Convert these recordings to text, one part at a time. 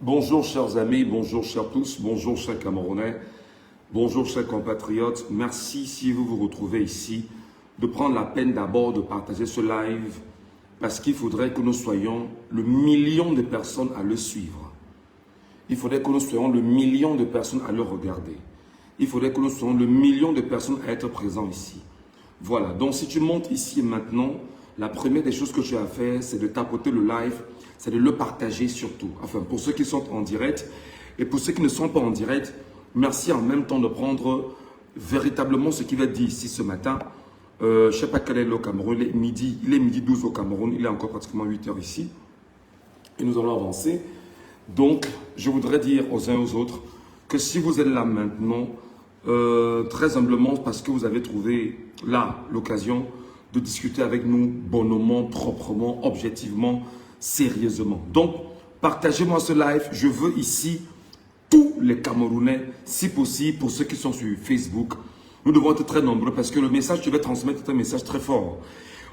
Bonjour chers amis, bonjour chers tous, bonjour chers Camerounais, bonjour chers compatriotes. Merci si vous vous retrouvez ici de prendre la peine d'abord de partager ce live parce qu'il faudrait que nous soyons le million de personnes à le suivre. Il faudrait que nous soyons le million de personnes à le regarder. Il faudrait que nous soyons le million de personnes à être présents ici. Voilà, donc si tu montes ici maintenant, la première des choses que tu as à faire, c'est de tapoter le live, c'est de le partager surtout. Enfin, pour ceux qui sont en direct et pour ceux qui ne sont pas en direct, merci en même temps de prendre véritablement ce qui va être dit ici ce matin. Je ne sais pas quel est le Cameroun, il est midi 12 au Cameroun, il est encore pratiquement 8 heures ici. Et nous allons avancer. Donc, je voudrais dire aux uns et aux autres que si vous êtes là maintenant, très humblement parce que vous avez trouvé là l'occasion de discuter avec nous bonnement, proprement, objectivement, sérieusement. Donc, partagez-moi ce live. Je veux ici tous les Camerounais, si possible, pour ceux qui sont sur Facebook. Nous devons être très nombreux parce que le message que je vais transmettre est un message très fort.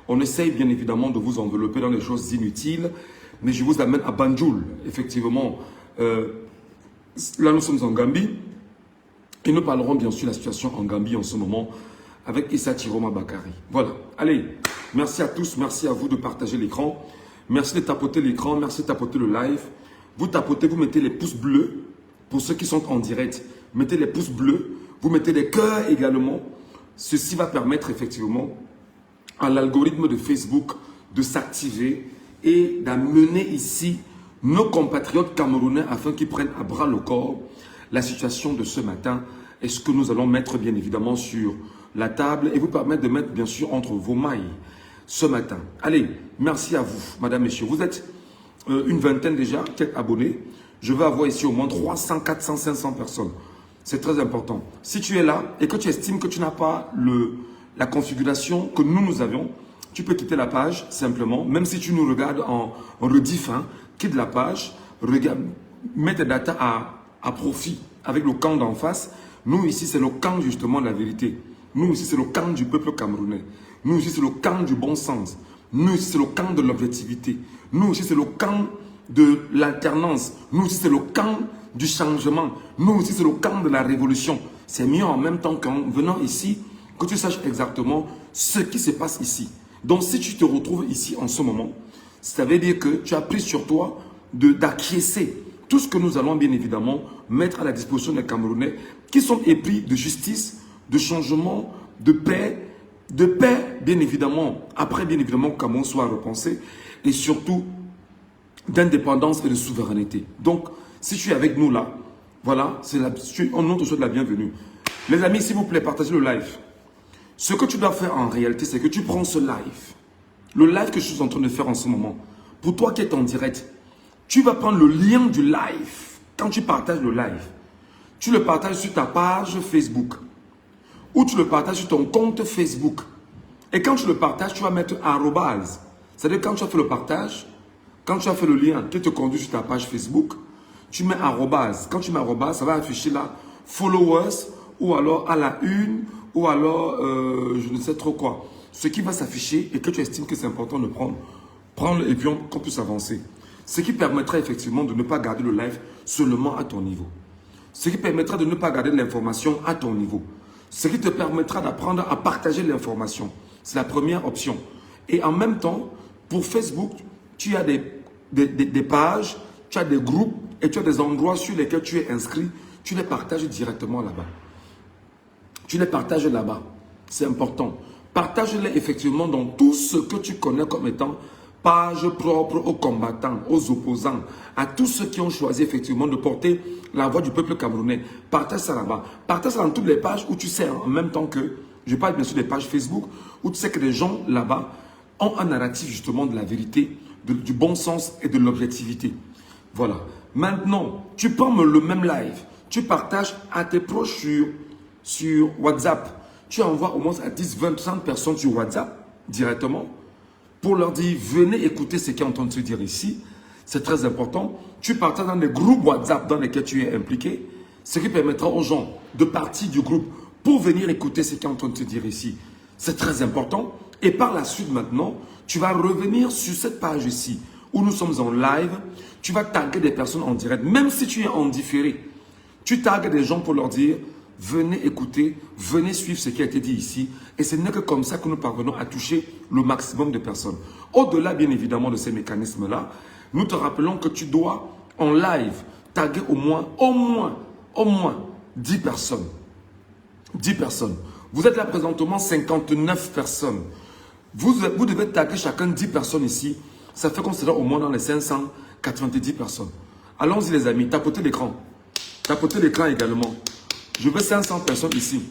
On essaye bien évidemment de vous envelopper dans des choses inutiles, mais je vous amène à Banjul. Effectivement, là nous sommes en Gambie et nous parlerons bien sûr de la situation en Gambie en ce moment avec Issa Chiroma Bakari. Voilà, allez, merci à tous, merci à vous de partager l'écran. Merci de tapoter l'écran, merci de tapoter le live. Vous tapotez, vous mettez les pouces bleus. Pour ceux qui sont en direct, mettez les pouces bleus. Vous mettez des cœurs également. Ceci va permettre effectivement à l'algorithme de Facebook de s'activer et d'amener ici nos compatriotes camerounais afin qu'ils prennent à bras le corps la situation de ce matin et ce que nous allons mettre bien évidemment sur la table et vous permettre de mettre bien sûr entre vos mailles ce matin. Allez, merci à vous, madame, messieurs. Vous êtes une vingtaine déjà qui êtes abonnés. Je vais avoir ici au moins 300, 400, 500 personnes. C'est très important. Si tu es là et que tu estimes que tu n'as pas la configuration que nous avions, tu peux quitter la page simplement. Même si tu nous regardes en rediff, quitte la page, regarde, mets tes datas à profit avec le camp d'en face. Nous ici, c'est le camp justement de la vérité. Nous ici, c'est le camp du peuple camerounais. Nous ici, c'est le camp du bon sens. Nous ici, c'est le camp de l'objectivité. Nous ici, c'est le camp de l'alternance. Nous ici, c'est le camp du changement. Nous ici, c'est le camp de la révolution. C'est mieux en même temps qu'en venant ici, que tu saches exactement ce qui se passe ici. Donc, si tu te retrouves ici en ce moment, ça veut dire que tu as pris sur toi d'acquiescer tout ce que nous allons bien évidemment mettre à la disposition des Camerounais qui sont épris de justice, de changement, de paix, bien évidemment, après bien évidemment que Cameroun soit repensé, et surtout d'indépendance et de souveraineté. Donc, si tu es avec nous là, voilà, on te souhaite la bienvenue. Les amis, s'il vous plaît, partagez le live. Ce que tu dois faire en réalité, c'est que tu prends ce live, le live que je suis en train de faire en ce moment, pour toi qui es en direct, tu vas prendre le lien du live. Quand tu partages le live, tu le partages sur ta page Facebook ou tu le partages sur ton compte Facebook. Et quand tu le partages, tu vas mettre arrobase. C'est-à-dire quand tu as fait le partage, quand tu as fait le lien qui te conduit sur ta page Facebook, tu mets arrobase. Quand tu mets arrobase, ça va afficher là followers ou alors à la une ou alors je ne sais trop quoi. Ce qui va s'afficher et que tu estimes que c'est important de prendre. Prends-le et puis qu'on puisse avancer. Ce qui permettra effectivement de ne pas garder le live seulement à ton niveau. Ce qui permettra de ne pas garder l'information à ton niveau. Ce qui te permettra d'apprendre à partager l'information. C'est la première option. Et en même temps, pour Facebook, tu as des pages, tu as des groupes et tu as des endroits sur lesquels tu es inscrit. Tu les partages directement là-bas. Tu les partages là-bas. C'est important. Partage-les effectivement dans tout ce que tu connais comme étant page propre aux combattants, aux opposants, à tous ceux qui ont choisi effectivement de porter la voix du peuple camerounais. Partage ça là-bas. Partage ça dans toutes les pages où tu sais en même temps que, je parle bien sûr des pages Facebook, où tu sais que les gens là-bas ont un narratif justement de la vérité, du bon sens et de l'objectivité. Voilà. Maintenant, tu prends le même live, tu partages à tes proches sur WhatsApp. Tu envoies au moins à 10, 20, 30 personnes sur WhatsApp directement pour leur dire, venez écouter ce qui est en train de se dire ici. C'est très important. Tu partages dans des groupes WhatsApp dans lesquels tu es impliqué, ce qui permettra aux gens de partir du groupe pour venir écouter ce qui est en train de se dire ici. C'est très important. Et par la suite maintenant, tu vas revenir sur cette page ici où nous sommes en live, tu vas taguer des personnes en direct. Même si tu es en différé, tu tagues des gens pour leur dire, venez écouter, venez suivre ce qui a été dit ici. Et ce n'est que comme ça que nous parvenons à toucher le maximum de personnes. Au-delà, bien évidemment, de ces mécanismes-là, nous te rappelons que tu dois, en live, taguer au moins 10 personnes. 10 personnes. Vous êtes là présentement 59 personnes. Vous devez taguer chacun 10 personnes ici. Ça fait qu'on sera au moins dans les 590 personnes. Allons-y les amis, tapotez l'écran. Tapotez l'écran également. Je veux 500 personnes ici.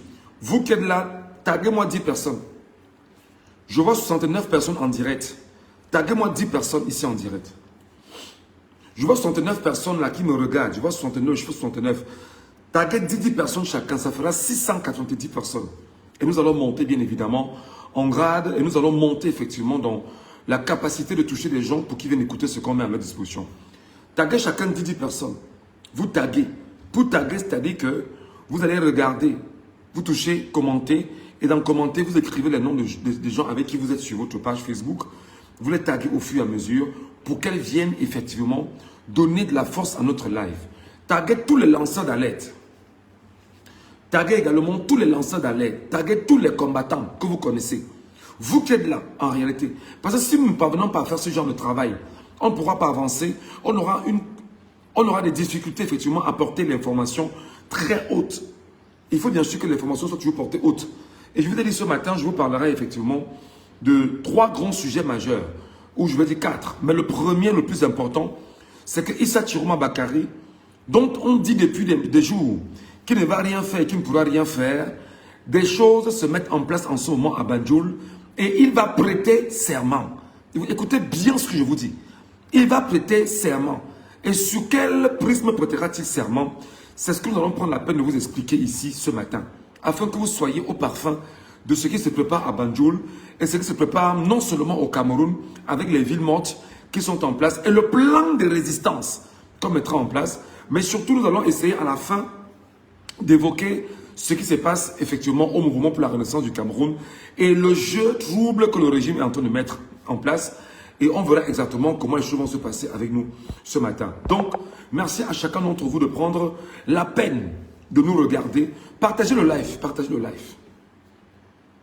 Vous qui êtes là, taguez-moi 10 personnes. Je vois 69 personnes en direct. Taguez-moi 10 personnes ici en direct. Je vois 69 personnes là qui me regardent. Je vois 69, je fais 69. Taguez 10 personnes chacun, ça fera 690 personnes. Et nous allons monter bien évidemment en grade et nous allons monter effectivement dans la capacité de toucher des gens pour qu'ils viennent écouter ce qu'on met à leur disposition. Taguez chacun 10 personnes. Vous taguez. Pour taguer, c'est-à-dire que vous allez regarder, vous touchez, commentez et dans commenter, vous écrivez les noms des gens avec qui vous êtes sur votre page Facebook. Vous les taguez au fur et à mesure pour qu'elles viennent effectivement donner de la force à notre live. Taguez tous les lanceurs d'alerte. Taguez également tous les lanceurs d'alerte. Taguez tous les combattants que vous connaissez. Vous qui êtes là, en réalité. Parce que si nous ne parvenons pas à faire ce genre de travail, on ne pourra pas avancer. On aura des difficultés effectivement à porter l'information très haute. Il faut bien sûr que l'information soit toujours portée haute. Et je vous ai dit ce matin, je vous parlerai effectivement de 3 grands sujets majeurs. Ou je vais dire 4. Mais le premier, le plus important, c'est que Issa Chiroma Bakari, dont on dit depuis des jours qu'il ne va rien faire et qu'il ne pourra rien faire, des choses se mettent en place en ce moment à Banjul et il va prêter serment. Écoutez bien ce que je vous dis. Il va prêter serment. Et sur quel prisme prêtera-t-il serment? C'est ce que nous allons prendre la peine de vous expliquer ici ce matin, afin que vous soyez au parfum de ce qui se prépare à Banjul et ce qui se prépare non seulement au Cameroun avec les villes mortes qui sont en place et le plan de résistance qu'on mettra en place, mais surtout nous allons essayer à la fin d'évoquer ce qui se passe effectivement au mouvement pour la renaissance du Cameroun et le jeu trouble que le régime est en train de mettre en place. Et on verra exactement comment les choses vont se passer avec nous ce matin. Donc, merci à chacun d'entre vous de prendre la peine de nous regarder. Partagez le live, partagez le live.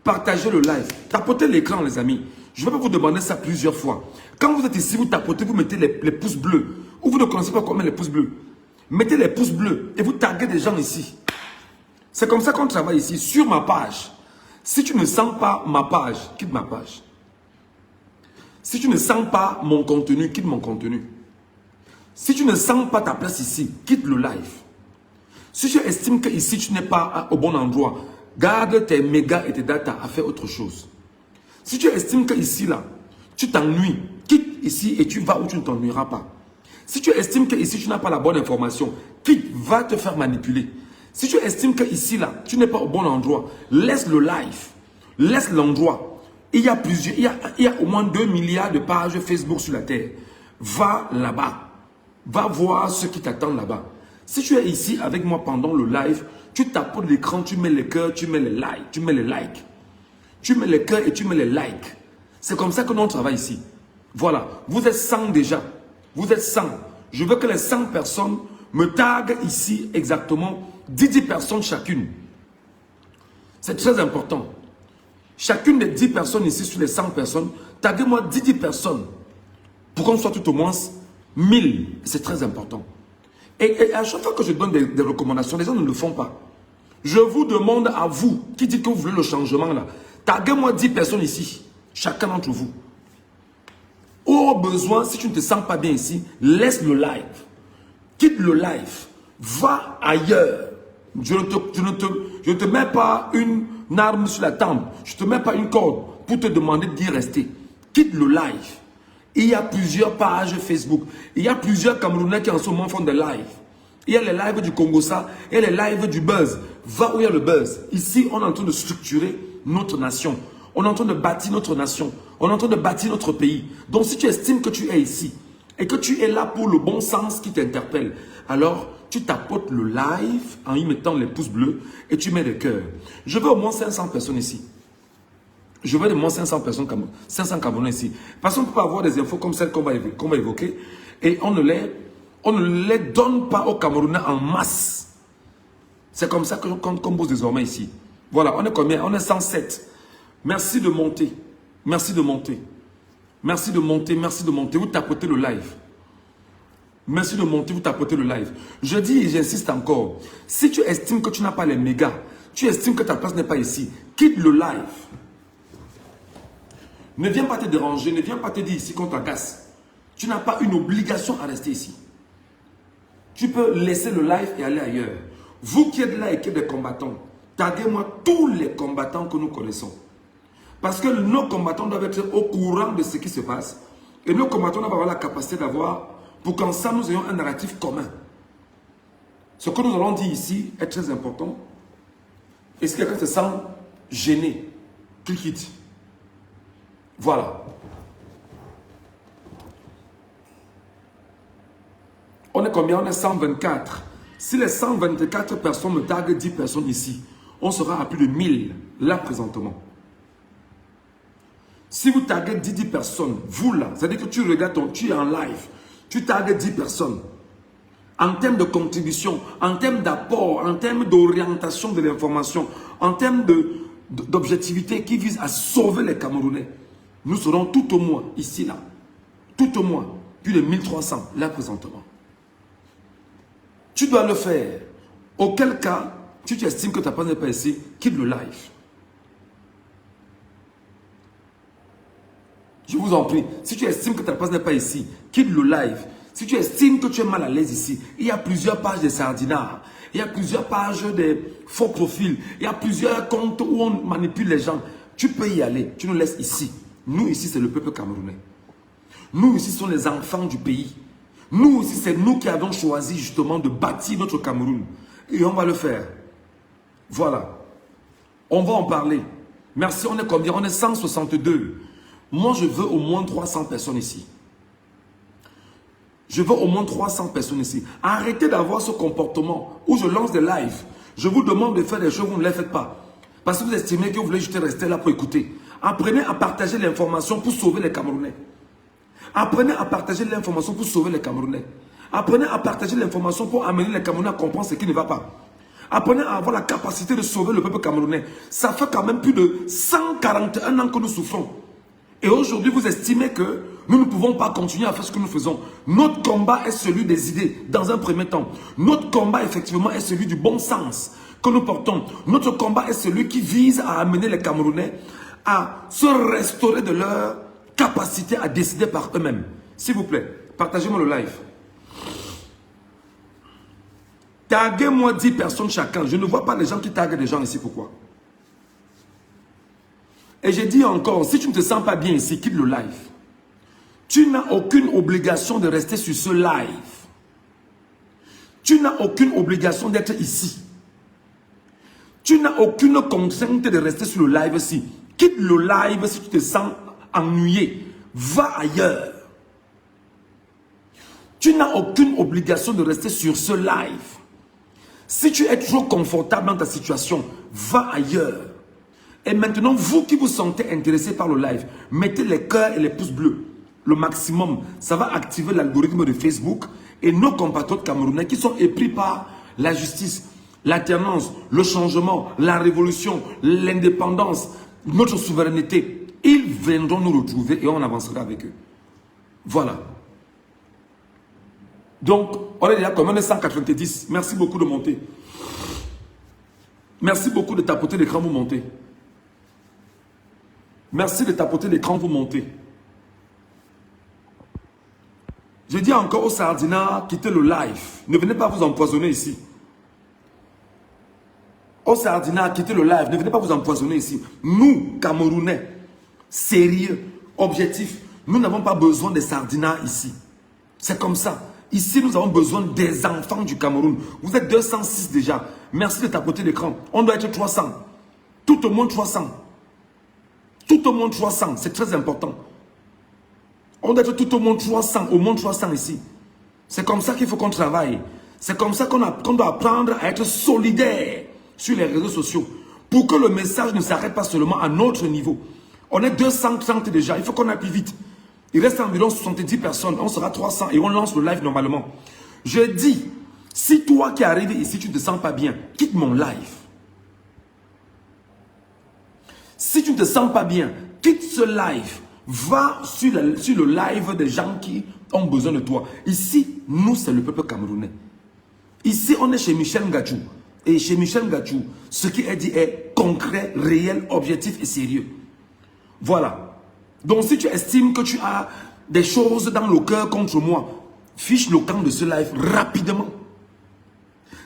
Partagez le live. Tapotez l'écran, les amis. Je ne vais pas vous demander ça plusieurs fois. Quand vous êtes ici, vous tapotez, vous mettez les pouces bleus. Ou vous ne connaissez pas comment les pouces bleus. Mettez les pouces bleus et vous taguez des gens ici. C'est comme ça qu'on travaille ici, sur ma page. Si tu ne sens pas ma page, quitte ma page. Si tu ne sens pas mon contenu, quitte mon contenu. Si tu ne sens pas ta place ici, quitte le live. Si tu estimes que ici tu n'es pas au bon endroit, garde tes mégas et tes datas à faire autre chose. Si tu estimes que ici, là, tu t'ennuies, quitte ici et tu vas où tu ne t'ennuieras pas. Si tu estimes que ici tu n'as pas la bonne information, quitte, va te faire manipuler. Si tu estimes que ici, là, tu n'es pas au bon endroit, laisse le live, laisse l'endroit. Il y a au moins 2 milliards de pages Facebook sur la terre. Va là-bas. Va voir ce qui t'attend là-bas. Si tu es ici avec moi pendant le live, tu tapotes l'écran, tu mets les cœurs, tu mets les likes, tu mets les likes. Tu mets les cœurs et tu mets les likes. C'est comme ça que nous on travaille ici. Voilà. Vous êtes 100 déjà. Vous êtes 100. Je veux que les 100 personnes me taguent ici exactement 10 personnes chacune. C'est très important. Chacune des 10 personnes ici sur les 100 personnes, taguez-moi 10 personnes pour qu'on soit tout au moins 1000. C'est très important. Et à chaque fois que je donne des recommandations, les gens ne le font pas. Je vous demande à vous, qui dites que vous voulez le changement là, taguez-moi 10 personnes ici, chacun d'entre vous. Au besoin, si tu ne te sens pas bien ici, laisse le live. Quitte le live. Va ailleurs. Je ne te mets pas une arme sur la tempe. Je ne te mets pas une corde pour te demander d'y rester. Quitte le live. Il y a plusieurs pages Facebook. Il y a plusieurs Camerounais qui en ce moment font des lives. Il y a les lives du Congo-Ça et les lives du buzz. Va où il y a le buzz. Ici, on est en train de structurer notre nation. On est en train de bâtir notre nation. On est en train de bâtir notre pays. Donc, si tu estimes que tu es ici et que tu es là pour le bon sens qui t'interpelle, alors tu tapotes le live en y mettant les pouces bleus et tu mets les cœurs. Je veux au moins 500 personnes ici. Je veux de moins 500 personnes, 500 Camerounais ici. Parce qu'on ne peut pas avoir des infos comme celles qu'on va évoquer et on ne les donne pas aux Camerounais en masse. C'est comme ça qu'on bosse désormais ici. Voilà, on est combien? On est 107. Merci de monter. Merci de monter. Merci de monter, merci de monter. Vous tapotez le live. Merci de monter, vous tapotez le live. Je dis et j'insiste encore. Si tu estimes que tu n'as pas les mégas, tu estimes que ta place n'est pas ici, quitte le live. Ne viens pas te déranger, ne viens pas te dire ici qu'on t'agace. Tu n'as pas une obligation à rester ici. Tu peux laisser le live et aller ailleurs. Vous qui êtes là et qui êtes des combattants, taguez-moi tous les combattants que nous connaissons. Parce que nos combattants doivent être au courant de ce qui se passe. Et nos combattants doivent avoir la capacité d'avoir, pour qu'ensemble nous ayons un narratif commun. Ce que nous allons dire ici est très important. Et si quelqu'un se sent gêné, qu'il quitte. Voilà. On est combien? On est 124. Si les 124 personnes me taguent 10 personnes ici, on sera à plus de 1000 là présentement. Si vous taguez 10 personnes, vous là, c'est-à-dire que tu regardes tu es en live, tu tagues 10 personnes. En termes de contribution, en termes d'apport, en termes d'orientation de l'information, en termes d'objectivité qui vise à sauver les Camerounais, nous serons tout au moins, ici, là, tout au moins, plus de 1300, là, présentement. Tu dois le faire. Auquel cas, si tu estimes que ta place n'est pas ici, quitte le live. Je vous en prie, si tu estimes que ta place n'est pas ici, quitte le live. Si tu estimes que tu es mal à l'aise ici, il y a plusieurs pages de sardinards, il y a plusieurs pages de faux profils, il y a plusieurs comptes où on manipule les gens. Tu peux y aller, tu nous laisses ici. Nous ici, c'est le peuple camerounais. Nous ici, ce sont les enfants du pays. Nous ici, c'est nous qui avons choisi justement de bâtir notre Cameroun. Et on va le faire. Voilà. On va en parler. Merci, on est combien? On est 162. Moi, je veux au moins 300 personnes ici. Je veux au moins 300 personnes ici. Arrêtez d'avoir ce comportement où je lance des lives. Je vous demande de faire des choses, vous ne les faites pas. Parce que vous estimez que vous voulez juste rester là pour écouter. Apprenez à partager l'information pour sauver les Camerounais. Apprenez à partager l'information pour sauver les Camerounais. Apprenez à partager l'information pour amener les Camerounais à comprendre ce qui ne va pas. Apprenez à avoir la capacité de sauver le peuple camerounais. Ça fait quand même plus de 141 ans que nous souffrons. Et aujourd'hui, vous estimez que nous ne pouvons pas continuer à faire ce que nous faisons. Notre combat est celui des idées, dans un premier temps. Notre combat, effectivement, est celui du bon sens que nous portons. Notre combat est celui qui vise à amener les Camerounais à se restaurer de leur capacité à décider par eux-mêmes. S'il vous plaît, partagez-moi le live. Taguez-moi 10 personnes chacun. Je ne vois pas les gens qui taguent des gens ici. Pourquoi? Et j'ai dit encore, si tu ne te sens pas bien ici, quitte le live. Tu n'as aucune obligation de rester sur ce live. Tu n'as aucune obligation d'être ici. Tu n'as aucune contrainte de rester sur le live ici. Quitte le live si tu te sens ennuyé. Va ailleurs. Tu n'as aucune obligation de rester sur ce live. Si tu es trop confortable dans ta situation, va ailleurs. Et maintenant, vous qui vous sentez intéressé par le live, mettez les cœurs et les pouces bleus. Le maximum, ça va activer l'algorithme de Facebook. Et nos compatriotes camerounais qui sont épris par la justice, l'alternance, le changement, la révolution, l'indépendance, notre souveraineté, ils viendront nous retrouver et on avancera avec eux. Voilà. Donc, on est déjà comme on est 190. Merci beaucoup de monter. Merci beaucoup de tapoter l'écran, vous montez. Merci de tapoter l'écran, vous montez. Je dis encore aux sardinards, quittez le live. Ne venez pas vous empoisonner ici. Aux sardinards, quittez le live. Ne venez pas vous empoisonner ici. Nous, Camerounais, sérieux, objectifs, nous n'avons pas besoin des sardinards ici. C'est comme ça. Ici, nous avons besoin des enfants du Cameroun. Vous êtes 206 déjà. Merci de tapoter l'écran. On doit être 300. Tout au monde 300. Tout au monde 300. C'est très important. On doit être tout au monde 300. Au moins 300 ici. C'est comme ça qu'il faut qu'on travaille. C'est comme ça qu'on doit apprendre à être solidaire sur les réseaux sociaux. Pour que le message ne s'arrête pas seulement à notre niveau. On est 230 déjà, il faut qu'on aille plus vite. Il reste environ 70 personnes, on sera 300 et on lance le live normalement. Je dis, si toi qui arrives ici, tu ne te sens pas bien, quitte mon live. Si tu ne te sens pas bien, quitte ce live. Va sur le live des gens qui ont besoin de toi. Ici, nous, c'est le peuple camerounais. Ici, on est chez Michel Ngachou. Et chez Michel Ngachou, ce qui est dit est concret, réel, objectif et sérieux. Voilà. Donc, si tu estimes que tu as des choses dans le cœur contre moi, fiche le camp de ce live rapidement.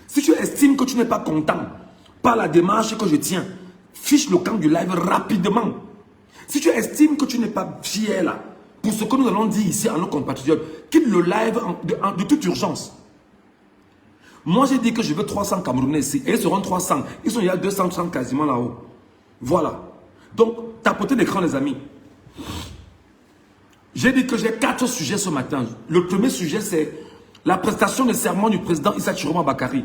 Si tu estimes que tu n'es pas content par la démarche que je tiens, fiche le camp du live rapidement. Si tu estimes que tu n'es pas fier là, pour ce que nous allons dire ici à nos compatriotes, quitte le live de toute urgence. Moi, j'ai dit que je veux 300 Camerounais ici. Et ils seront 300. Ils sont il y a 230 quasiment là-haut. Voilà. Donc, tapotez l'écran, les amis. J'ai dit que j'ai 4 sujets ce matin. Le premier sujet, c'est la prestation de serment du président Issa Chiroma Bakary.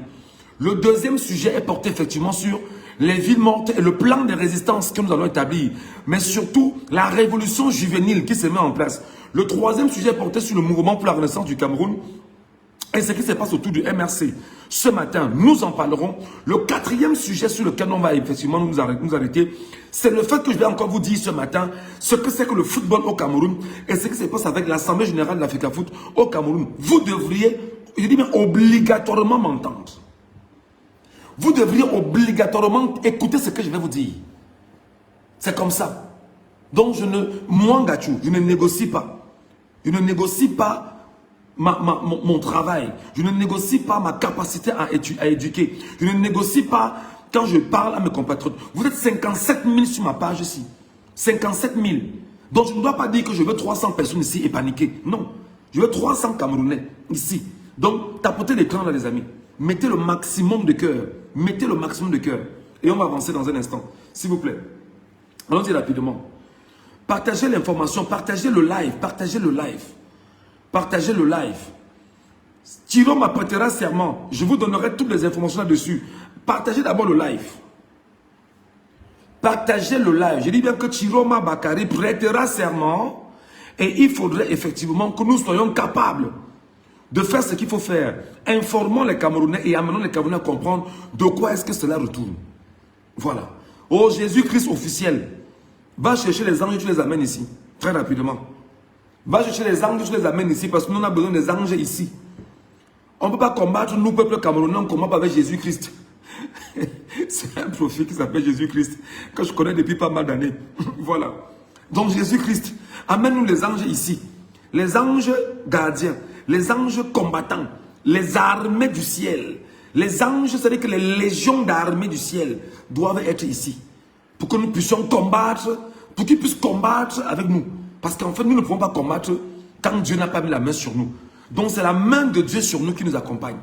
Le deuxième sujet est porté effectivement sur les villes mortes et le plan de résistance que nous allons établir. Mais surtout, la révolution juvénile qui se met en place. Le troisième sujet est porté sur le mouvement pour la renaissance du Cameroun et ce qui se passe autour du MRC. Ce matin, nous en parlerons. Le quatrième sujet sur lequel on va effectivement nous arrêter, c'est le fait que je vais encore vous dire ce matin ce que c'est que le football au Cameroun et ce qui se passe avec l'Assemblée générale de l'Africa Foot au Cameroun. Vous devriez, je dis bien obligatoirement m'entendre. Vous devriez obligatoirement écouter ce que je vais vous dire. C'est comme ça. Donc, moi, Ngachou, je ne négocie pas. Je ne négocie pas mon travail. Je ne négocie pas ma capacité à éduquer. Je ne négocie pas quand je parle à mes compatriotes. Vous êtes 57 000 sur ma page ici. 57 000. Donc, je ne dois pas dire que je veux 300 personnes ici et paniquer. Non. Je veux 300 Camerounais ici. Donc, tapotez l'écran là, les amis. Mettez le maximum de cœur. Mettez le maximum de cœur. Et on va avancer dans un instant. S'il vous plaît. Allons-y rapidement. Partagez l'information. Partagez le live. Partagez le live. Partagez le live. Chiroma prêtera serment. Je vous donnerai toutes les informations là-dessus. Partagez d'abord le live. Partagez le live. Je dis bien que Chiroma Bakary prêtera serment. Et il faudrait effectivement que nous soyons capables de faire ce qu'il faut faire. Informons les Camerounais et amenons les Camerounais à comprendre de quoi est-ce que cela retourne. Voilà. Oh, Jésus-Christ officiel. Va chercher les anges et tu les amènes ici. Très rapidement. Va chercher les anges et tu les amènes ici parce que nous on a besoin des anges ici. On ne peut pas combattre nous, peuple camerounais, on combat avec Jésus-Christ. C'est un prophète qui s'appelle Jésus-Christ, que je connais depuis pas mal d'années. Voilà. Donc Jésus-Christ, amène-nous les anges ici. Les anges gardiens. Les anges combattants, les armées du ciel. Les anges, c'est-à-dire que les légions d'armées du ciel doivent être ici. Pour que nous puissions combattre, pour qu'ils puissent combattre avec nous. Parce qu'en fait, nous ne pouvons pas combattre quand Dieu n'a pas mis la main sur nous. Donc c'est la main de Dieu sur nous qui nous accompagne.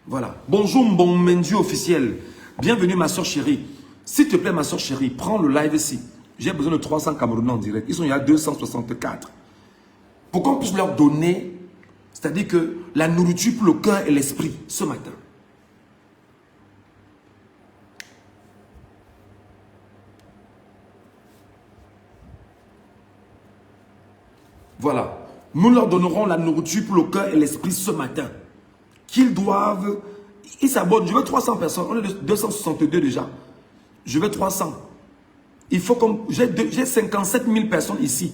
Voilà. Bonjour mon Mendieu officiel. Bienvenue ma soeur chérie. S'il te plaît ma soeur chérie, prends le live ici. J'ai besoin de 300 Camerounais en direct. Ils sont il y a 264. Pour qu'on puisse leur donner... C'est-à-dire que la nourriture pour le cœur et l'esprit ce matin. Voilà. Nous leur donnerons la nourriture pour le cœur et l'esprit ce matin. Qu'ils doivent... Ils s'abonnent. Je veux 300 personnes. On est 262 déjà. Je veux 300. Il faut comme... J'ai 57 000 personnes ici.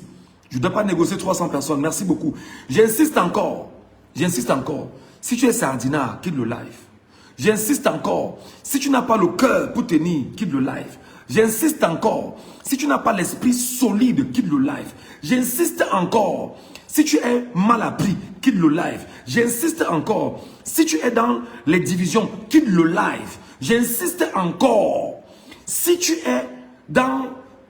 Je ne dois pas négocier 300 personnes. Merci beaucoup. J'insiste encore. J'insiste encore. Si tu es sardinard, quitte le live. J'insiste encore. Si tu n'as pas le cœur pour tenir, quitte le live. J'insiste encore. Si tu n'as pas l'esprit solide, quitte le live. J'insiste encore. Si tu es mal appris, quitte le live. J'insiste encore. Si tu es dans les divisions, quitte le live. J'insiste encore. Si tu es dans...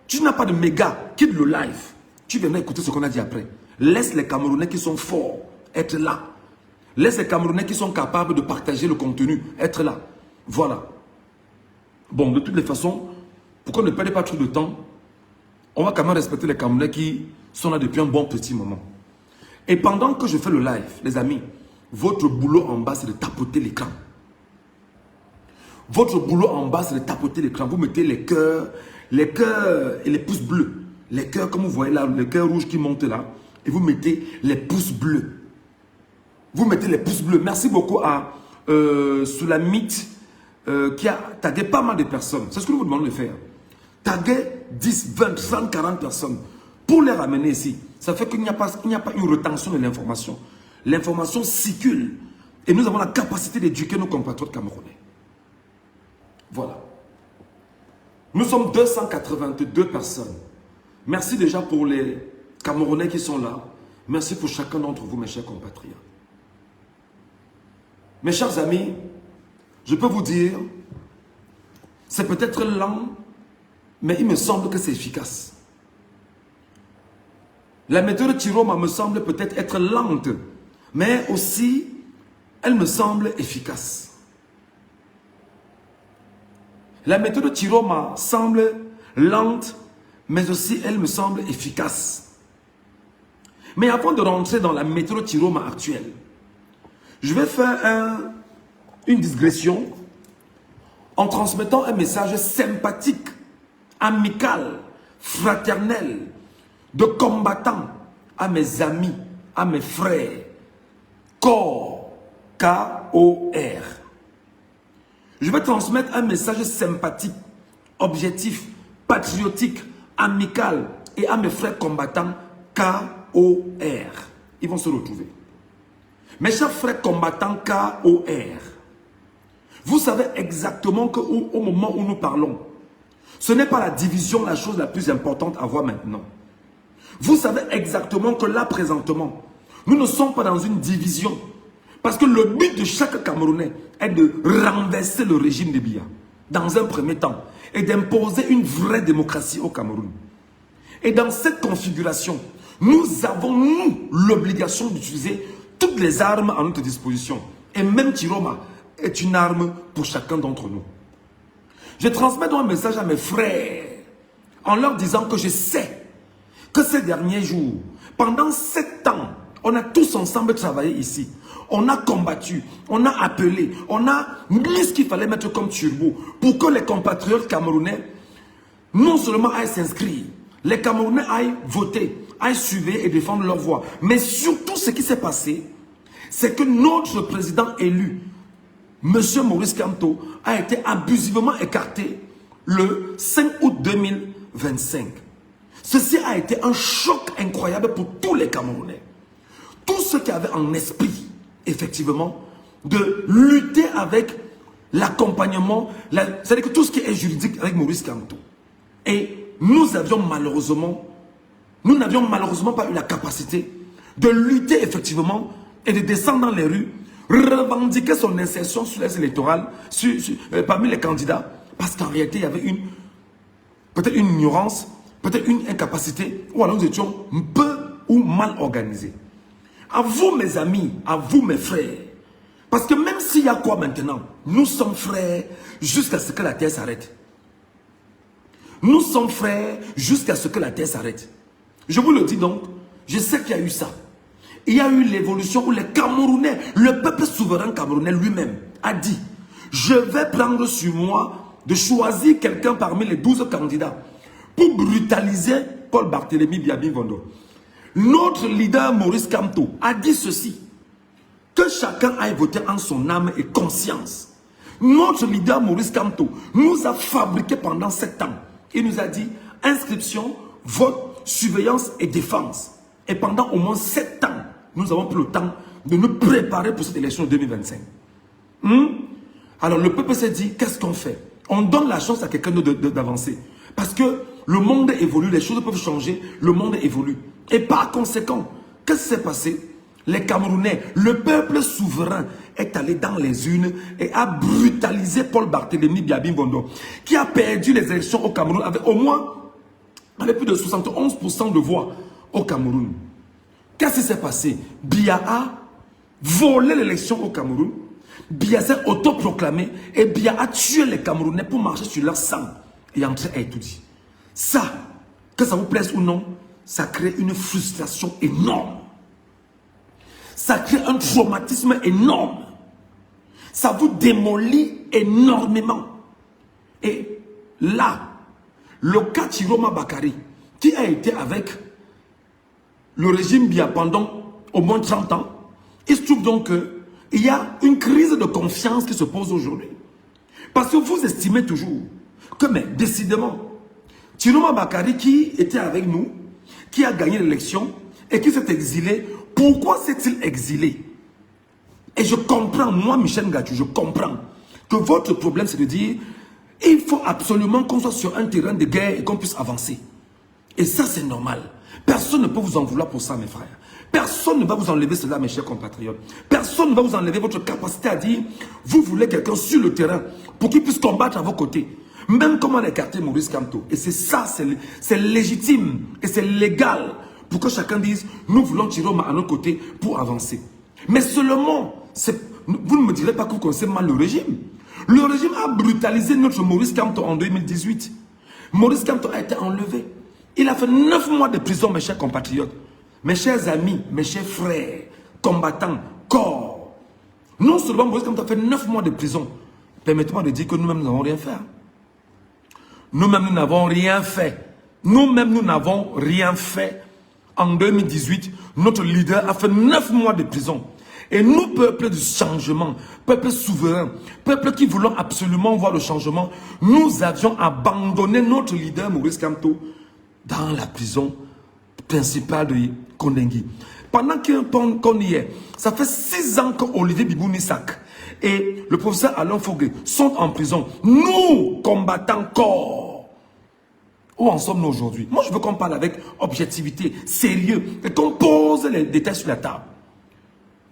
Tu n'as pas de méga, quitte le live. Tu viendras écouter ce qu'on a dit après. Laisse les Camerounais qui sont forts être là. Laisse les Camerounais qui sont capables de partager le contenu être là. Voilà. Bon, de toutes les façons, pour qu'on ne perde pas trop de temps, on va quand même respecter les Camerounais qui sont là depuis un bon petit moment. Et pendant que je fais le live, les amis, votre boulot en bas, c'est de tapoter l'écran. Votre boulot en bas, c'est de tapoter l'écran. Vous mettez les cœurs et les pouces bleus. Les cœurs, comme vous voyez là, les cœurs rouges qui montent là, et vous mettez les pouces bleus. Vous mettez les pouces bleus. Merci beaucoup à Soulamite qui a tagué pas mal de personnes. C'est ce que nous vous demandons de faire. Taguer 10, 20, 30, 40 personnes pour les ramener ici. Ça fait qu'il n'y a pas une rétention de l'information. L'information circule. Et nous avons la capacité d'éduquer nos compatriotes camerounais. Voilà. Nous sommes 282 personnes. Merci déjà pour les Camerounais qui sont là. Merci pour chacun d'entre vous, mes chers compatriotes. Mes chers amis, je peux vous dire, c'est peut-être lent, mais il me semble que c'est efficace. La méthode Chiroma me semble peut-être être lente, mais aussi, elle me semble efficace. La méthode Chiroma semble lente, mais aussi elle me semble efficace. Mais avant de rentrer dans la méthode Chiroma actuelle, je vais faire une digression en transmettant un message sympathique, amical, fraternel, de combattant à mes amis, à mes frères. Corps, K-O-R. Je vais transmettre un message sympathique, objectif, patriotique, amical et à mes frères combattants, K-O-R. Ils vont se retrouver. Mes chers frères combattants K-O-R, vous savez exactement qu'au moment où nous parlons, ce n'est pas la division la chose la plus importante à voir maintenant. Vous savez exactement que là, présentement, nous ne sommes pas dans une division. Parce que le but de chaque Camerounais est de renverser le régime de Biya, dans un premier temps, et d'imposer une vraie démocratie au Cameroun. Et dans cette configuration, nous avons, nous, l'obligation d'utiliser toutes les armes à notre disposition. Et même Chiroma est une arme pour chacun d'entre nous. Je transmets donc un message à mes frères en leur disant que je sais que ces derniers jours, pendant 7 ans, on a tous ensemble travaillé ici. On a combattu, on a appelé, on a mis ce qu'il fallait mettre comme turbo pour que les compatriotes camerounais non seulement aillent s'inscrire, les Camerounais aillent voter, aillent suivre et défendre leur voix. Mais surtout, ce qui s'est passé, c'est que notre président élu, M. Maurice Kamto, a été abusivement écarté le 5 août 2025. Ceci a été un choc incroyable pour tous les Camerounais. Tous ceux qui avaient en esprit, effectivement, de lutter avec l'accompagnement, c'est-à-dire que tout ce qui est juridique avec Maurice Kamto. Et nous n'avions malheureusement pas eu la capacité de lutter effectivement et de descendre dans les rues, revendiquer son insertion sur les électorales, parmi les candidats, parce qu'en réalité, il y avait peut-être une ignorance, peut-être une incapacité, ou alors nous étions peu ou mal organisés. À vous mes amis, à vous mes frères, parce que même s'il y a quoi maintenant, nous sommes frères jusqu'à ce que la terre s'arrête. Nous sommes frères jusqu'à ce que la terre s'arrête. Je vous le dis donc, je sais qu'il y a eu ça. Il y a eu l'évolution où les Camerounais, le peuple souverain camerounais lui-même a dit, je vais prendre sur moi de choisir quelqu'un parmi les 12 candidats pour brutaliser Paul Barthélémy Biya-Bienvenue. Notre leader Maurice Kamto a dit ceci, que chacun aille voter en son âme et conscience. Notre leader Maurice Kamto nous a fabriqué pendant 7 ans. Il nous a dit inscription, vote, surveillance et défense. Et pendant au moins 7 ans, nous avons pris le temps de nous préparer pour cette élection de 2025. Alors le peuple s'est dit, qu'est-ce qu'on fait? On donne la chance à quelqu'un d'avancer. Parce que le monde évolue, les choses peuvent changer, le monde évolue. Et par conséquent, qu'est-ce qui s'est passé? Les Camerounais, le peuple souverain est allé dans les urnes et a brutalisé Paul Barthélémy Biya-Bienvenue, qui a perdu les élections au Cameroun avec plus de 71% de voix au Cameroun. Qu'est-ce qui s'est passé? Biya a volé l'élection au Cameroun, Biya s'est autoproclamé et Biya a tué les Camerounais pour marcher sur leur sang et entrer à étudier. Ça, que ça vous plaise ou non, ça crée une frustration énorme. Ça crée un traumatisme énorme. Ça vous démolit énormément. Et là, le cas Chiroma Bakary, qui a été avec le régime Biya pendant au moins 30 ans. Il se trouve donc qu'il y a une crise de confiance qui se pose aujourd'hui. Parce que vous estimez toujours que, mais décidément, Tiroma Bakari qui était avec nous, qui a gagné l'élection et qui s'est exilé, pourquoi s'est-il exilé? Et je comprends, moi Michel Ngatou, je comprends que votre problème c'est de dire il faut absolument qu'on soit sur un terrain de guerre et qu'on puisse avancer. Et ça c'est normal. Personne ne peut vous en vouloir pour ça mes frères. Personne ne va vous enlever cela mes chers compatriotes. Personne ne va vous enlever votre capacité à dire vous voulez quelqu'un sur le terrain pour qu'il puisse combattre à vos côtés. Même comme on a écarté Maurice Kamto. Et c'est ça, c'est légitime et c'est légal pour que chacun dise nous voulons Tiroma à nos côtés pour avancer. Mais seulement, vous ne me direz pas que vous connaissez mal le régime. Le régime a brutalisé notre Maurice Kamto en 2018. Maurice Kamto a été enlevé. Il a fait 9 mois de prison, mes chers compatriotes. Mes chers amis, mes chers frères, combattants, corps. Non seulement Maurice Kamto a fait 9 mois de prison. Permettez-moi de dire que nous-mêmes, nous n'avons rien fait. Nous-mêmes, nous n'avons rien fait. Nous-mêmes, nous n'avons rien fait. En 2018, notre leader a fait 9 mois de prison. Et nous, peuple du changement, peuple souverain, peuple qui voulons absolument voir le changement, nous avions abandonné notre leader Maurice Kamto dans la prison principale de Kondengui. Pendant qu'on y est, ça fait 6 ans qu'Olivier Bibou-Nissak et le professeur Alain Fogué sont en prison. Nous, combattants corps, où en sommes-nous aujourd'hui? Moi, je veux qu'on parle avec objectivité, sérieux, et qu'on pose les détails sur la table.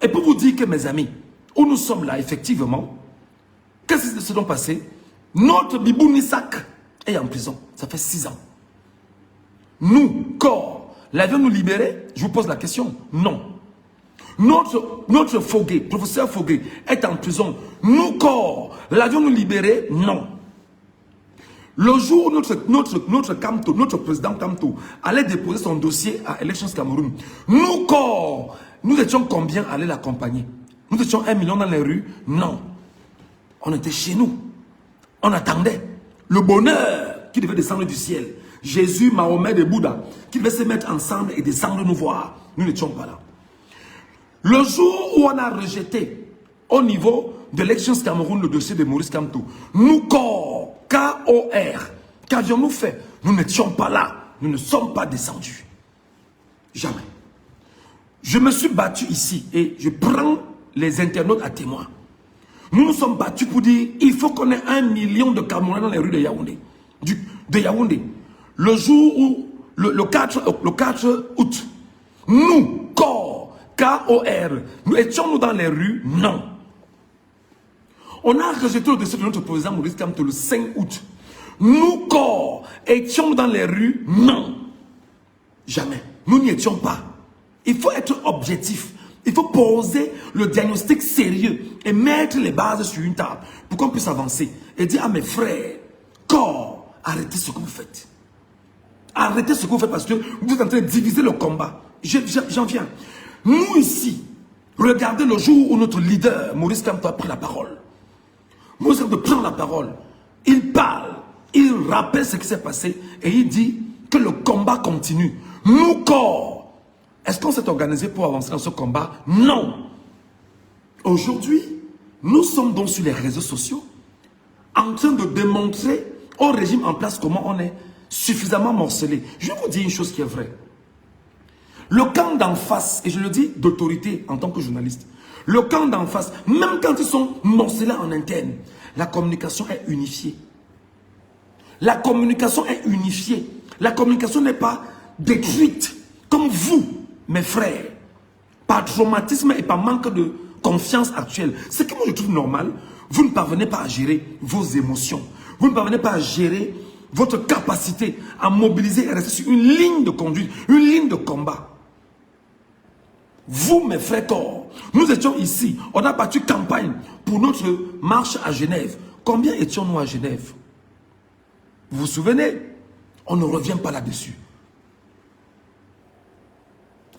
Et pour vous dire que, mes amis, où nous sommes là, effectivement, qu'est-ce qui s'est donc passé? Notre Bibou-Nissak est en prison. Ça fait 6 ans. Nous, corps, l'avions-nous libéré? Je vous pose la question. Non. Notre Fogué, professeur Fogué, est en prison. Nous, corps, l'avions-nous libéré? Non. Le jour où notre Kamto, notre président Kamto, allait déposer son dossier à Elections Cameroun, nous, corps, nous étions combien à aller l'accompagner? Nous étions 1 million dans les rues? Non. On était chez nous. On attendait le bonheur qui devait descendre du ciel. Jésus, Mahomet et Bouddha, qui devaient se mettre ensemble et descendre nous voir. Nous n'étions pas là. Le jour où on a rejeté au niveau de Elections Cameroun le dossier de Maurice Kamto, nous, corps, K-O-R, qu'avions-nous fait? Nous n'étions pas là. Nous ne sommes pas descendus. Jamais. Je me suis battu ici et je prends les internautes à témoin. Nous nous sommes battus pour dire il faut qu'on ait 1 million de Camerounais dans les rues de Yaoundé. De Yaoundé. Le jour où, le 4 août, nous, corps, K-O-R, nous étions-nous dans les rues? Non. On a rejeté le dossier de notre président Maurice Kamto le 5 août. Nous, corps, étions-nous dans les rues? Non. Jamais. Nous n'y étions pas. Il faut être objectif. Il faut poser le diagnostic sérieux et mettre les bases sur une table pour qu'on puisse avancer et dire à mes frères, corps, arrêtez ce que vous faites. Arrêtez ce que vous faites parce que vous êtes en train de diviser le combat. J'en viens. Nous ici, regardez le jour où notre leader, Maurice Kamto, a pris la parole. Maurice Kamto prend la parole. Il parle, il rappelle ce qui s'est passé et il dit que le combat continue. Nous, corps, est-ce qu'on s'est organisé pour avancer dans ce combat? Non. Aujourd'hui, nous sommes donc sur les réseaux sociaux en train de démontrer au régime en place comment on est suffisamment morcelé. Je vais vous dire une chose qui est vraie. Le camp d'en face, et je le dis d'autorité en tant que journaliste, le camp d'en face, même quand ils sont morcelés en interne, la communication est unifiée. La communication est unifiée. La communication n'est pas détruite comme vous, mes frères, par traumatisme et par manque de confiance actuelle. Ce que moi je trouve normal, vous ne parvenez pas à gérer vos émotions. Vous ne parvenez pas à gérer votre capacité à mobiliser et rester sur une ligne de conduite, une ligne de combat. Vous, mes frères corps, nous étions ici, on a battu campagne pour notre marche à Genève. Combien étions-nous à Genève? Vous vous souvenez? On ne revient pas là-dessus.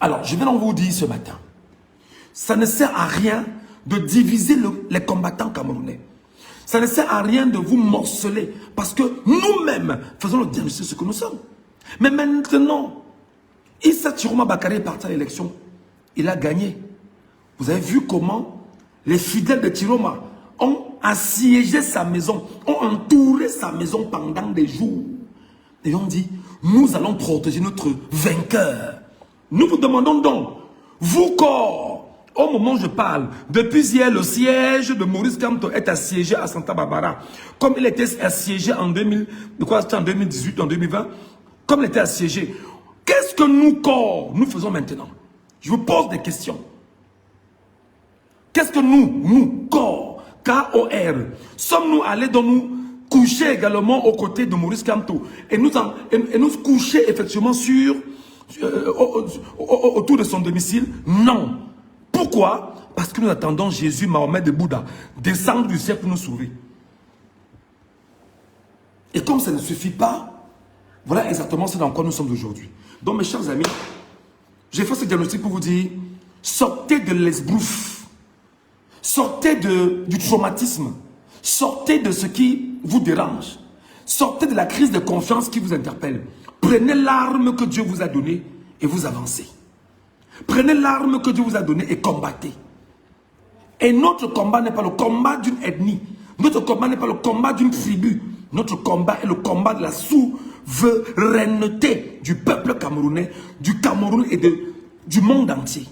Alors, je vais donc vous dire ce matin, ça ne sert à rien de diviser les combattants camerounais. Ça ne sert à rien de vous morceler parce que nous-mêmes faisons le diagnostic de ce que nous sommes. Mais maintenant, Issa Chiroma Bakari est parti à l'élection. Il a gagné. Vous avez vu comment les fidèles de Chiroma ont assiégé sa maison, ont entouré sa maison pendant des jours. Et ont dit, nous allons protéger notre vainqueur. Nous vous demandons donc, vous corps, au moment où je parle, depuis hier, le siège de Maurice Kamto est assiégé à Santa Barbara. Comme il était assiégé en 2018, en 2020, comme il était assiégé. Qu'est-ce que nous, corps, nous faisons maintenant? Je vous pose des questions. Qu'est-ce que nous, corps, K-O-R, sommes-nous allés dans nous coucher également aux côtés de Maurice Kamto et nous coucher effectivement autour de son domicile? Non. Pourquoi? Parce que nous attendons Jésus, Mahomet et Bouddha descendre du ciel pour nous sauver. Et comme ça ne suffit pas, voilà exactement ce dans quoi nous sommes aujourd'hui. Donc mes chers amis, j'ai fait ce diagnostic pour vous dire, sortez de l'esbrouf, sortez du traumatisme, sortez de ce qui vous dérange, sortez de la crise de confiance qui vous interpelle. Prenez l'arme que Dieu vous a donnée et vous avancez. Prenez l'arme que Dieu vous a donnée et combattez. Et notre combat n'est pas le combat d'une ethnie. Notre combat n'est pas le combat d'une tribu. Notre combat est le combat de la souveraineté du peuple camerounais, du Cameroun et du monde entier.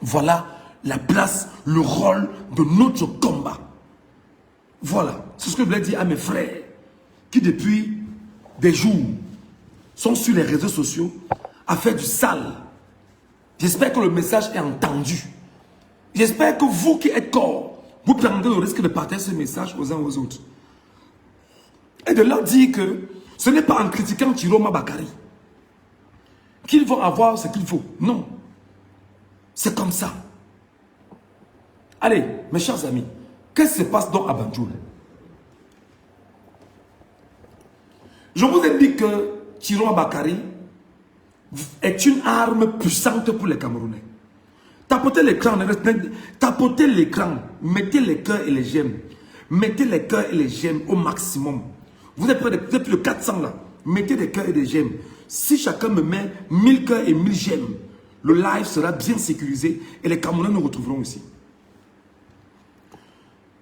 Voilà la place, le rôle de notre combat. Voilà, c'est ce que je voulais dire à mes frères qui depuis des jours sont sur les réseaux sociaux à faire du sale. J'espère que le message est entendu. J'espère que vous qui êtes corps, vous prendrez le risque de partager ce message aux uns aux autres. Et de leur dire que ce n'est pas en critiquant Chiroma Bakari qu'ils vont avoir ce qu'il faut. Non. C'est comme ça. Allez, mes chers amis, qu'est-ce qui se passe donc à Banjul? Je vous ai dit que Chiroma Bakari est une arme puissante pour les Camerounais. Tapotez l'écran, mettez les cœurs et les j'aime. Mettez les cœurs et les j'aime au maximum. Vous êtes près de plus de 400 là. Mettez des cœurs et des j'aime. Si chacun me met 1000 cœurs et 1000 j'aime, le live sera bien sécurisé et les Camerounais nous retrouveront ici.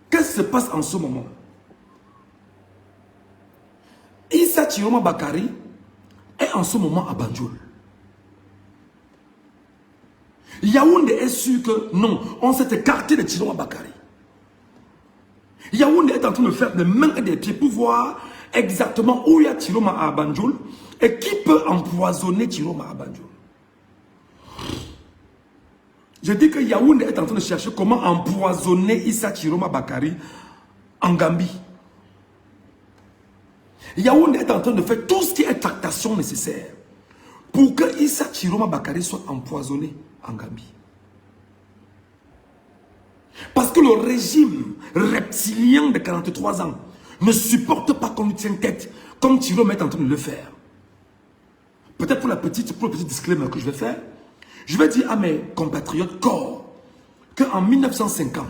Qu'est-ce qui se passe en ce moment? Issa Chiroma Bakari est en ce moment à Banjul. Yaoundé est sûr que non, on s'est écarté de Chiroma Bakari. Yaoundé est en train de faire des mains et des pieds pour voir exactement où il y a Chiroma à Banjul et qui peut empoisonner Chiroma à Banjul. Je dis que Yaoundé est en train de chercher comment empoisonner Issa Chiroma Bakari en Gambie. Yaoundé est en train de faire tout ce qui est tractation nécessaire pour que Issa Chiroma Bakari soit empoisonné en Gambie. Parce que le régime reptilien de 43 ans ne supporte pas qu'on lui tienne tête comme Chiroma est en train de le faire. Peut-être pour le petit disclaimer que je vais faire, je vais dire à mes compatriotes corps qu'en 1950,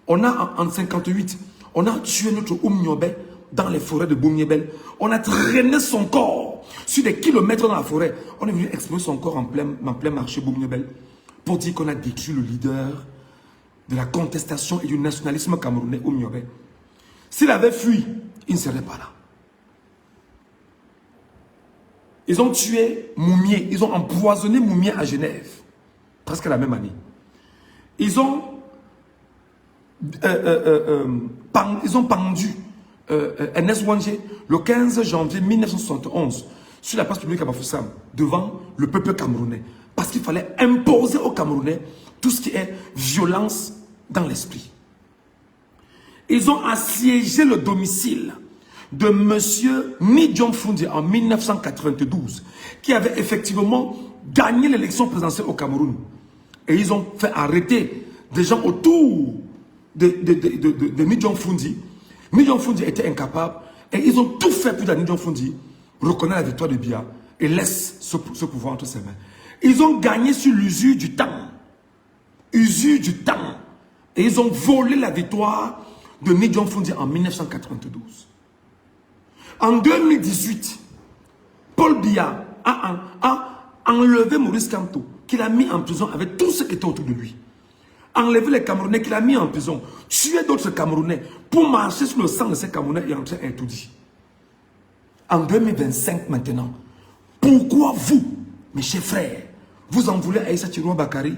en 1958, on a tué notre Oumniobé dans les forêts de Boumniébel. On a traîné son corps sur des kilomètres dans la forêt. On est venu exploser son corps en plein marché Boumniébel pour dire qu'on a détruit le leader de la contestation et du nationalisme camerounais Oumniobé. S'il avait fui, il ne serait pas là. Ils ont tué Moumié, ils ont empoisonné Moumié à Genève, presque la même année. Ils ont pendu Ernest Wangé le 15 janvier 1971 sur la place publique à Bafoussam devant le peuple camerounais. Parce qu'il fallait imposer aux Camerounais tout ce qui est violence dans l'esprit. Ils ont assiégé le domicile de M. Midjon Fundi en 1992, qui avait effectivement gagné l'élection présidentielle au Cameroun. Et ils ont fait arrêter des gens autour de Midjon Fundi. Midjon Fundi était incapable et ils ont tout fait pour que Midjon Fundi reconnaisse la victoire de Biya et laisse ce pouvoir entre ses mains. Ils ont gagné sur l'usure du temps. Usure du temps. Et ils ont volé la victoire de Midjon Fundi en 1992. En 2018, Paul Biya a enlevé Maurice Kamto, qu'il a mis en prison avec tout ce qui était autour de lui. Enlever les Camerounais qu'il a mis en prison, tuer d'autres Camerounais pour marcher sur le sang de ces Camerounais et entrer un tout dit. En 2025 maintenant, pourquoi vous, mes chers frères, vous en voulez à Issa Chiroma Bakary,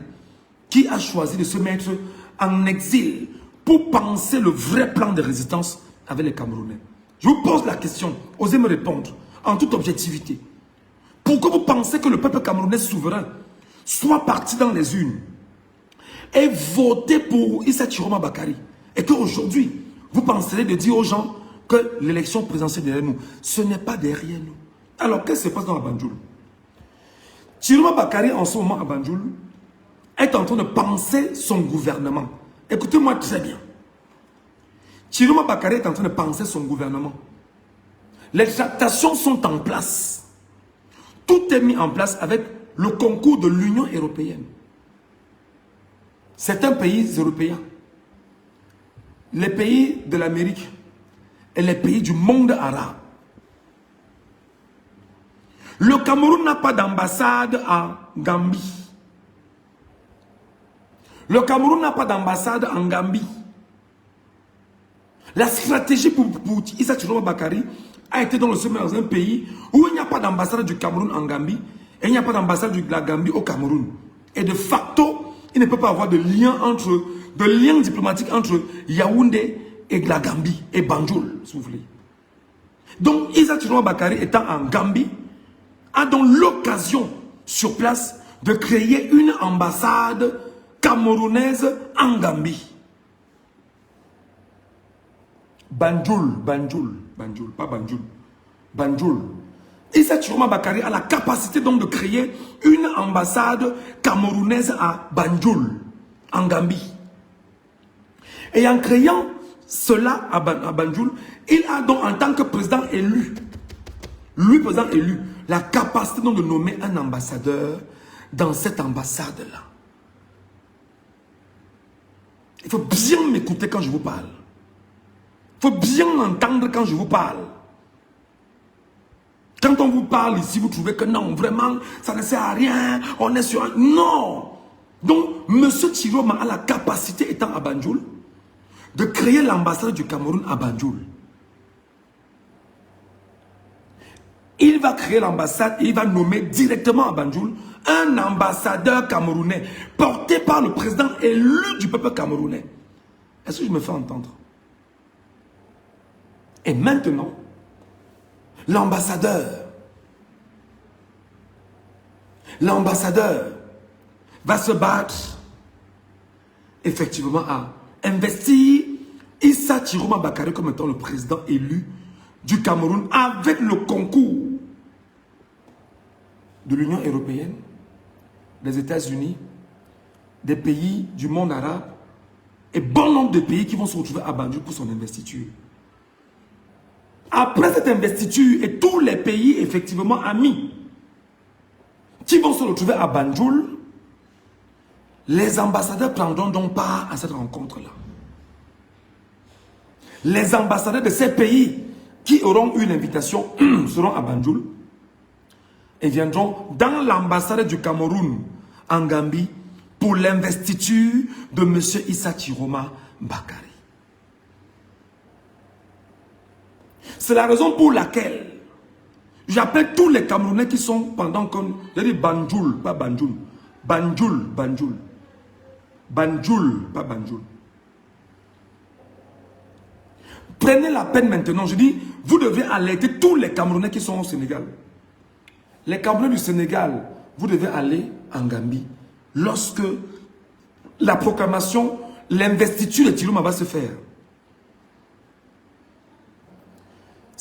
qui a choisi de se mettre en exil pour penser le vrai plan de résistance avec les Camerounais? Je vous pose la question, osez me répondre en toute objectivité. Pourquoi vous pensez que le peuple camerounais souverain soit parti dans les urnes et voter pour Issa Chiroma Bakary, et qu'aujourd'hui, vous penserez de dire aux gens que l'élection présidentielle est derrière nous? Ce n'est pas derrière nous. Alors, qu'est-ce qui se passe dans Banjul? Chiroma Bakary, en ce moment à Banjul, est en train de penser son gouvernement. Écoutez-moi très bien. Chiroma Bakary est en train de penser son gouvernement. Les tractations sont en place. Tout est mis en place avec le concours de l'Union européenne. Certains pays européens, les pays de l'Amérique et les pays du monde arabe. Le Cameroun n'a pas d'ambassade en Gambie. Le Cameroun n'a pas d'ambassade en Gambie. La stratégie pour Issa Chiroma Bakary a été dans un pays où il n'y a pas d'ambassade du Cameroun en Gambie et il n'y a pas d'ambassade de la Gambie au Cameroun. Et de facto, il ne peut pas avoir de lien diplomatique entre Yaoundé et la Gambie et Banjul, si vous voulez. Donc, Issa Chiroma Bakary étant en Gambie, a donc l'occasion sur place de créer une ambassade camerounaise en Gambie. Banjul, pas Banjul. Banjul. Issa Chiroma Bakary a la capacité donc de créer une ambassade camerounaise à Banjul, en Gambie. Et en créant cela à Banjul, il a donc en tant que président élu, président élu, la capacité donc de nommer un ambassadeur dans cette ambassade-là. Il faut bien m'écouter quand je vous parle. Il faut bien entendre quand je vous parle. Quand on vous parle ici, vous trouvez que non, vraiment, ça ne sert à rien, on est sur un... Non. Donc, M. Chiroma a la capacité, étant à Banjul, de créer l'ambassade du Cameroun à Banjul. Il va créer l'ambassade et il va nommer directement à Banjul un ambassadeur camerounais porté par le président élu du peuple camerounais. Est-ce que je me fais entendre? Et maintenant, l'ambassadeur va se battre effectivement à investir Issa Chiroma Bakary comme étant le président élu du Cameroun avec le concours de l'Union européenne, des États-Unis, des pays du monde arabe et bon nombre de pays qui vont se retrouver à Banjul pour son investiture. Après cette investiture et tous les pays effectivement amis qui vont se retrouver à Banjul, les ambassadeurs prendront donc part à cette rencontre-là. Les ambassadeurs de ces pays qui auront eu l'invitation seront à Banjul et viendront dans l'ambassade du Cameroun en Gambie pour l'investiture de M. Issa Chiroma Bakary. C'est la raison pour laquelle j'appelle tous les Camerounais qui sont pendant qu'on... Je dis Banjul, pas Banjul. Banjul, pas Banjul. Prenez la peine maintenant, je dis, vous devez alerter tous les Camerounais qui sont au Sénégal. Les Camerounais du Sénégal, vous devez aller en Gambie lorsque la proclamation, l'investiture de Chiroma va se faire.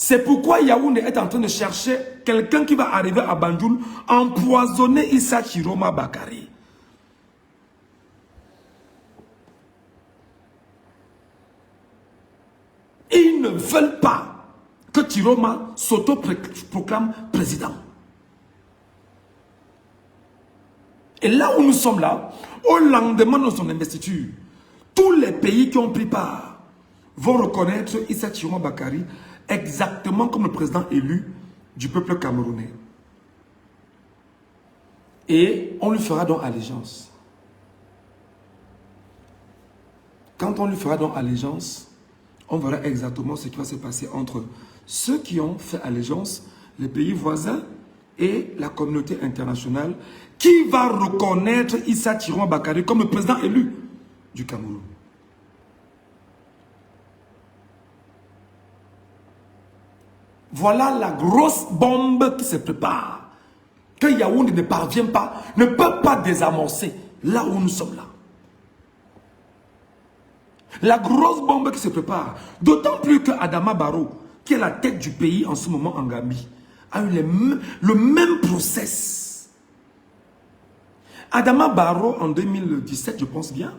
C'est pourquoi Yaoundé est en train de chercher quelqu'un qui va arriver à Banjul, empoisonner Issa Chiroma Bakary. Ils ne veulent pas que Chiroma s'auto-proclame président. Et là où nous sommes là, au lendemain de son investiture, tous les pays qui ont pris part vont reconnaître Issa Chiroma Bakary exactement comme le président élu du peuple camerounais. Et on lui fera donc allégeance. Quand on lui fera donc allégeance, on verra exactement ce qui va se passer entre ceux qui ont fait allégeance, les pays voisins et la communauté internationale qui va reconnaître Issa Thiroma Bakary comme le président élu du Cameroun. Voilà la grosse bombe qui se prépare, que Yaoundé ne parvient pas, ne peut pas désamorcer là où nous sommes là. La grosse bombe qui se prépare, d'autant plus que Adama Barrow, qui est la tête du pays en ce moment en Gambie, a eu le même process. Adama Barrow en 2017, je pense bien,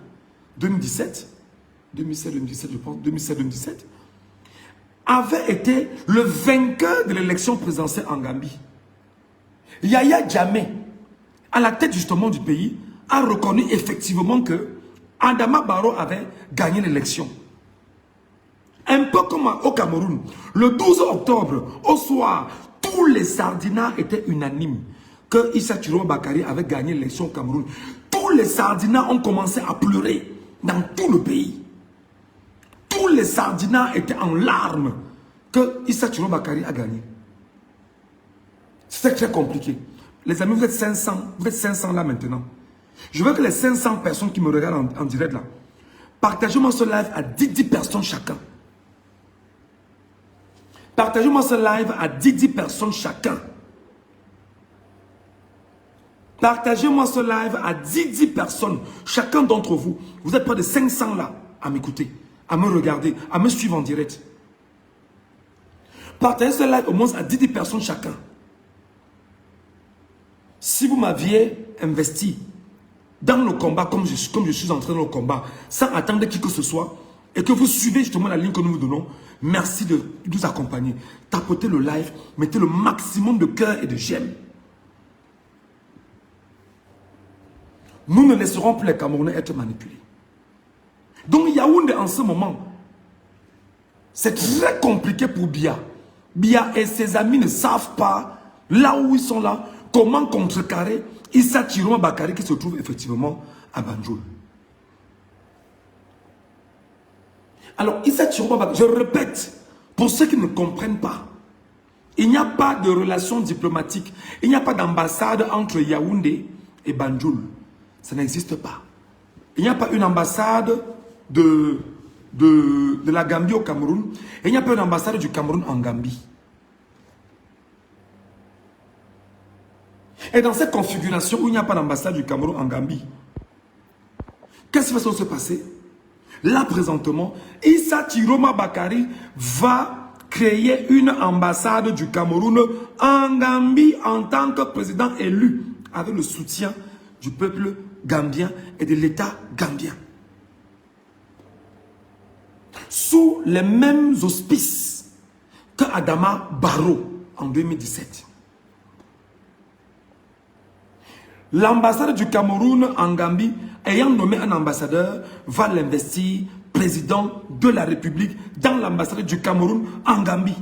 2017, je pense, 2017, avait été le vainqueur de l'élection présidentielle en Gambie. Yaya Jammeh, à la tête justement du pays, a reconnu effectivement que Adama Barrow avait gagné l'élection. Un peu comme au Cameroun, le 12 octobre, au soir, tous les sardinats étaient unanimes que Issa Thiroma Bakary avait gagné l'élection au Cameroun. Tous les sardinats ont commencé à pleurer dans tout le pays. Tous les sardinats étaient en larmes que Issa Thiroma Bakary a gagné. C'était très compliqué. Les amis, vous êtes 500 là maintenant. Je veux que les 500 personnes qui me regardent en direct là, partagez-moi ce live à 10 personnes chacun. Partagez-moi ce live à 10 personnes chacun. Partagez-moi ce live à 10 personnes, chacun d'entre vous. Vous êtes près de 500 là à m'écouter, à me regarder, à me suivre en direct. Partagez ce live au moins à 10 personnes chacun. Si vous m'aviez investi dans le combat, comme je suis entré dans le combat, sans attendre qui que ce soit, et que vous suivez justement la ligne que nous vous donnons, merci de nous accompagner. Tapotez le live, mettez le maximum de cœur et de j'aime. Nous ne laisserons plus les Camerounais être manipulés. Donc Yaoundé en ce moment, c'est très compliqué pour Biya. Biya et ses amis ne savent pas, là où ils sont là, comment contrecarrer Issa Thiroma Bakary qui se trouve effectivement à Banjul. Alors Issa Thiroma Bakary, je répète, pour ceux qui ne comprennent pas, il n'y a pas de relation diplomatique, il n'y a pas d'ambassade entre Yaoundé et Banjul. Ça n'existe pas. Il n'y a pas une ambassade de la Gambie au Cameroun, et il n'y a pas une ambassade du Cameroun en Gambie. Et dans cette configuration où il n'y a pas d'ambassade du Cameroun en Gambie, qu'est-ce qui va se passer? Là, présentement, Issa Thiroma Bakary va créer une ambassade du Cameroun en Gambie en tant que président élu, avec le soutien du peuple gambien et de l'État gambien. Sous les mêmes auspices que Adama Barrow en 2017. L'ambassade du Cameroun en Gambie, ayant nommé un ambassadeur, va l'investir président de la République dans l'ambassade du Cameroun en Gambie.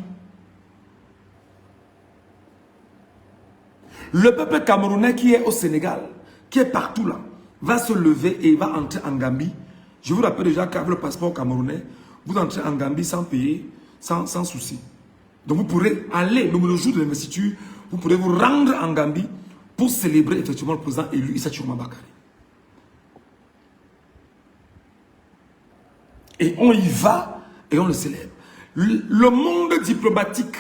Le peuple camerounais qui est au Sénégal, qui est partout là, va se lever et va entrer en Gambie. Je vous rappelle déjà qu'avec le passeport camerounais, vous entrez en Gambie sans payer, sans souci. Donc vous pourrez aller, le jour de l'investiture, vous pourrez vous rendre en Gambie pour célébrer effectivement le président élu Issa Thiroma Bakary. Et on y va et on le célèbre. Le monde diplomatique,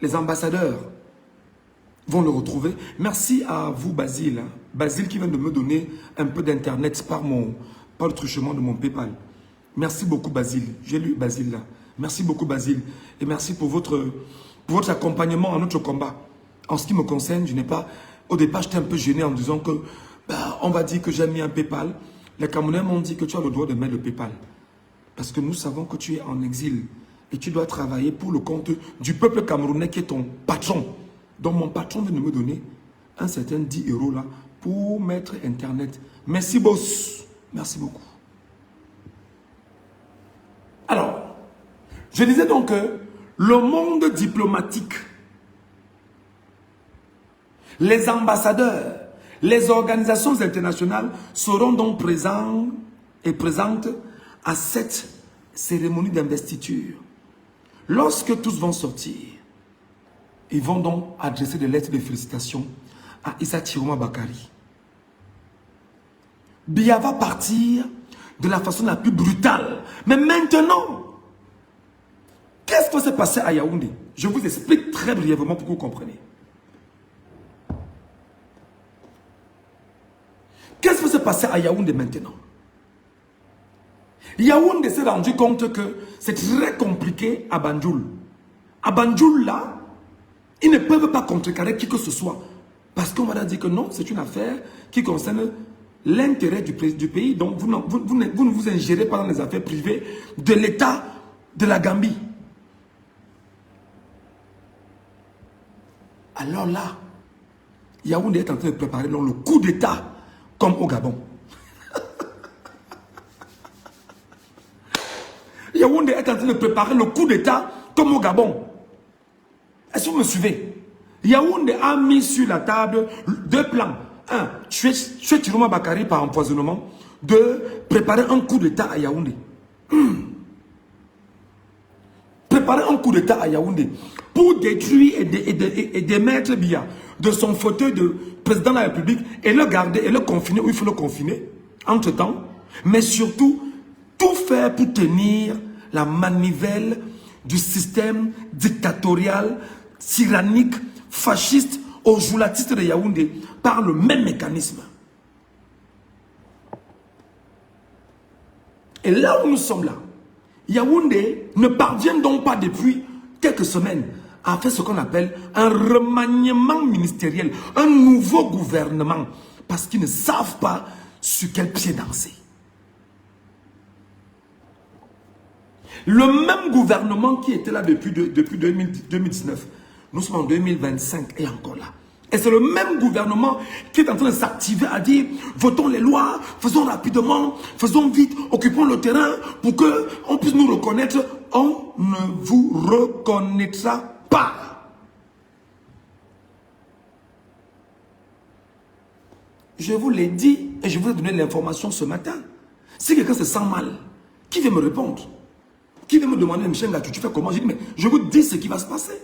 les ambassadeurs vont le retrouver. Merci à vous Basile. Basile qui vient de me donner un peu d'internet par le truchement de mon PayPal. Merci beaucoup Basile. J'ai lu Basile là. Merci beaucoup Basile. Et merci pour votre accompagnement à notre combat. En ce qui me concerne, je n'ai pas... Au départ, j'étais un peu gêné en me disant que... on va dire que j'ai mis un PayPal. Les Camerounais m'ont dit que tu as le droit de mettre le PayPal. Parce que nous savons que tu es en exil. Et tu dois travailler pour le compte du peuple camerounais qui est ton patron. Donc mon patron vient de me donner un certain 10 € là pour mettre Internet. Merci boss. Merci beaucoup. Alors, je disais donc que le monde diplomatique, Les ambassadeurs, les organisations internationales seront donc présents et présentes à cette cérémonie d'investiture. Lorsque tous vont sortir, ils vont donc adresser des lettres de félicitations à Issa Chiroma Bakari. Biya va partir de la façon la plus brutale. Mais maintenant, qu'est-ce qui va se passer à Yaoundé? Je vous explique très brièvement pour que vous compreniez. Qu'est-ce qui va se passer à Yaoundé maintenant? Yaoundé s'est rendu compte que c'est très compliqué à Banjul. À Banjul, là, ils ne peuvent pas contrecarrer qui que ce soit. Parce qu'on va dire que non, c'est une affaire qui concerne l'intérêt du pays. Donc, vous ne vous ingérez pas dans les affaires privées de l'État de la Gambie. Alors là, Yaoundé est en train de préparer donc, le coup d'État comme au Gabon. Yaoundé est en train de préparer le coup d'État comme au Gabon. Est-ce que vous me suivez? Yaoundé a mis sur la table deux plans. Un, tuer Chiroma Bakari par empoisonnement. Deux, préparer un coup d'État à Yaoundé. Préparer un coup d'État à Yaoundé pour détruire et démettre Biya de son fauteuil de président de la République et le garder et le confiner où il faut le confiner entre-temps. Mais surtout, tout faire pour tenir la manivelle du système dictatorial, tyrannique, fasciste, au joulatiste de Yaoundé par le même mécanisme. Et là où nous sommes là, Yaoundé ne parvient donc pas depuis quelques semaines à faire ce qu'on appelle un remaniement ministériel, un nouveau gouvernement, parce qu'ils ne savent pas sur quel pied danser. Le même gouvernement qui était là depuis 2019, nous sommes en 2025 et encore là. Et c'est le même gouvernement qui est en train de s'activer à dire votons les lois, faisons rapidement, faisons vite, occupons le terrain pour qu'on puisse nous reconnaître. On ne vous reconnaîtra pas. Je vous l'ai dit et je vous ai donné l'information ce matin. Si quelqu'un se sent mal, qui vient me répondre? Qui vient me demander, Michel Gatou, tu fais comment? Je dis, mais je vous dis ce qui va se passer.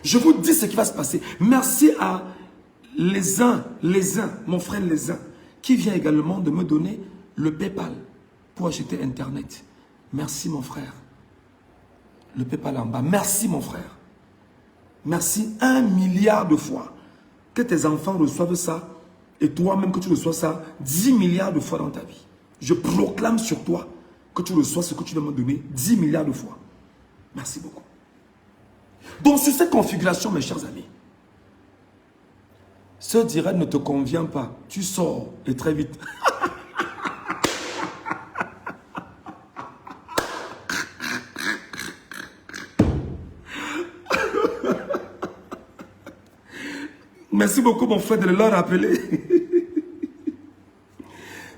Je vous dis ce qui va se passer. Merci à les uns, mon frère les uns, qui vient également de me donner le PayPal pour acheter Internet. Merci mon frère. Le PayPal en bas. Merci mon frère. Merci 1 milliard de fois. Que tes enfants reçoivent ça et toi-même que tu reçois ça 10 milliards de fois dans ta vie. Je proclame sur toi que tu reçois ce que tu vas me donner 10 milliards de fois. Merci beaucoup. Donc sur cette configuration, mes chers amis, ce direct ne te convient pas. Tu sors et très vite. Merci beaucoup mon frère de le leur rappeler.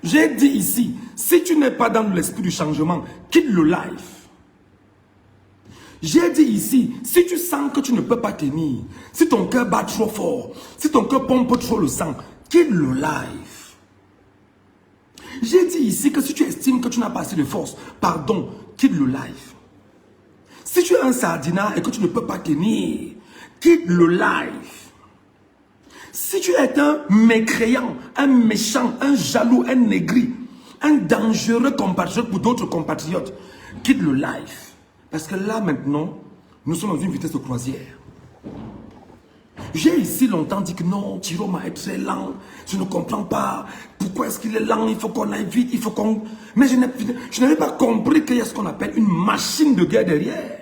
J'ai dit ici, si tu n'es pas dans l'esprit du changement, quitte le live. J'ai dit ici, si tu sens que tu ne peux pas tenir, si ton cœur bat trop fort, si ton cœur pompe trop le sang, quitte le live. J'ai dit ici que si tu estimes que tu n'as pas assez de force, pardon, quitte le live. Si tu es un sardinat et que tu ne peux pas tenir, quitte le live. Si tu es un mécréant, un méchant, un jaloux, un aigri, un dangereux compatriote pour d'autres compatriotes, quitte le live. Parce que là maintenant, nous sommes dans une vitesse de croisière. J'ai ici longtemps dit que non, Chiroma est très lent, je ne comprends pas, pourquoi est-ce qu'il est lent, il faut qu'on aille vite, il faut qu'on... Mais je n'avais pas compris qu'il y a ce qu'on appelle une machine de guerre derrière.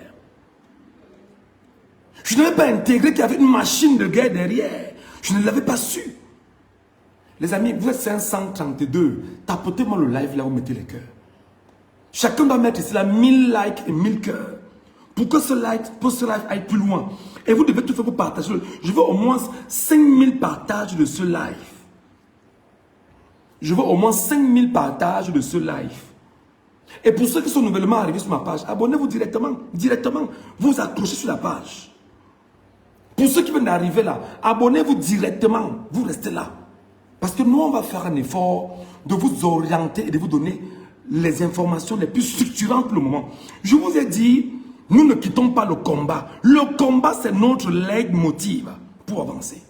Je n'avais pas intégré qu'il y avait une machine de guerre derrière. Je ne l'avais pas su. Les amis, vous êtes 532. Tapotez-moi le live là où vous mettez les cœurs. Chacun doit mettre ici là 1000 likes et 1000 cœurs. Pour que ce live aille plus loin. Et vous devez tout faire pour partager. Je veux au moins 5000 partages de ce live. Je veux au moins 5000 partages de ce live. Et Et pour ceux qui sont nouvellement arrivés sur ma page, abonnez-vous directement. Vous accrochez sur la page. Pour ceux qui viennent d'arriver là, abonnez-vous directement. Vous restez là. Parce que nous, on va faire un effort de vous orienter et de vous donner les informations les plus structurantes pour le moment. Je vous ai dit, nous ne quittons pas le combat. Le combat, c'est notre leitmotiv pour avancer.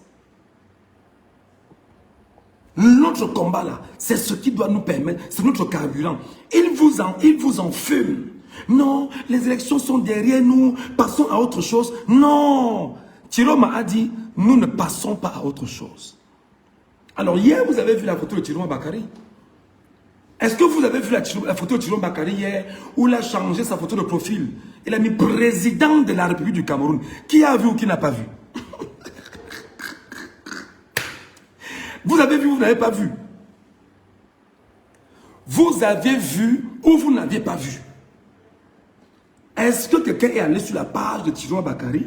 Notre combat là, c'est ce qui doit nous permettre, c'est notre carburant. Il vous en fume. Non, les élections sont derrière nous, passons à autre chose. Non, Chiroma a dit, nous ne passons pas à autre chose. Alors hier, vous avez vu la photo de Chiroma Bakary. Est-ce que vous avez vu la photo de Chiroma Bakary hier, où il a changé sa photo de profil? Il a mis président de la République du Cameroun. Qui a vu ou qui n'a pas vu? Vous avez vu ou vous n'avez pas vu? Vous avez vu ou vous n'aviez pas vu? Est-ce que quelqu'un est allé sur la page de Chiroma Bakary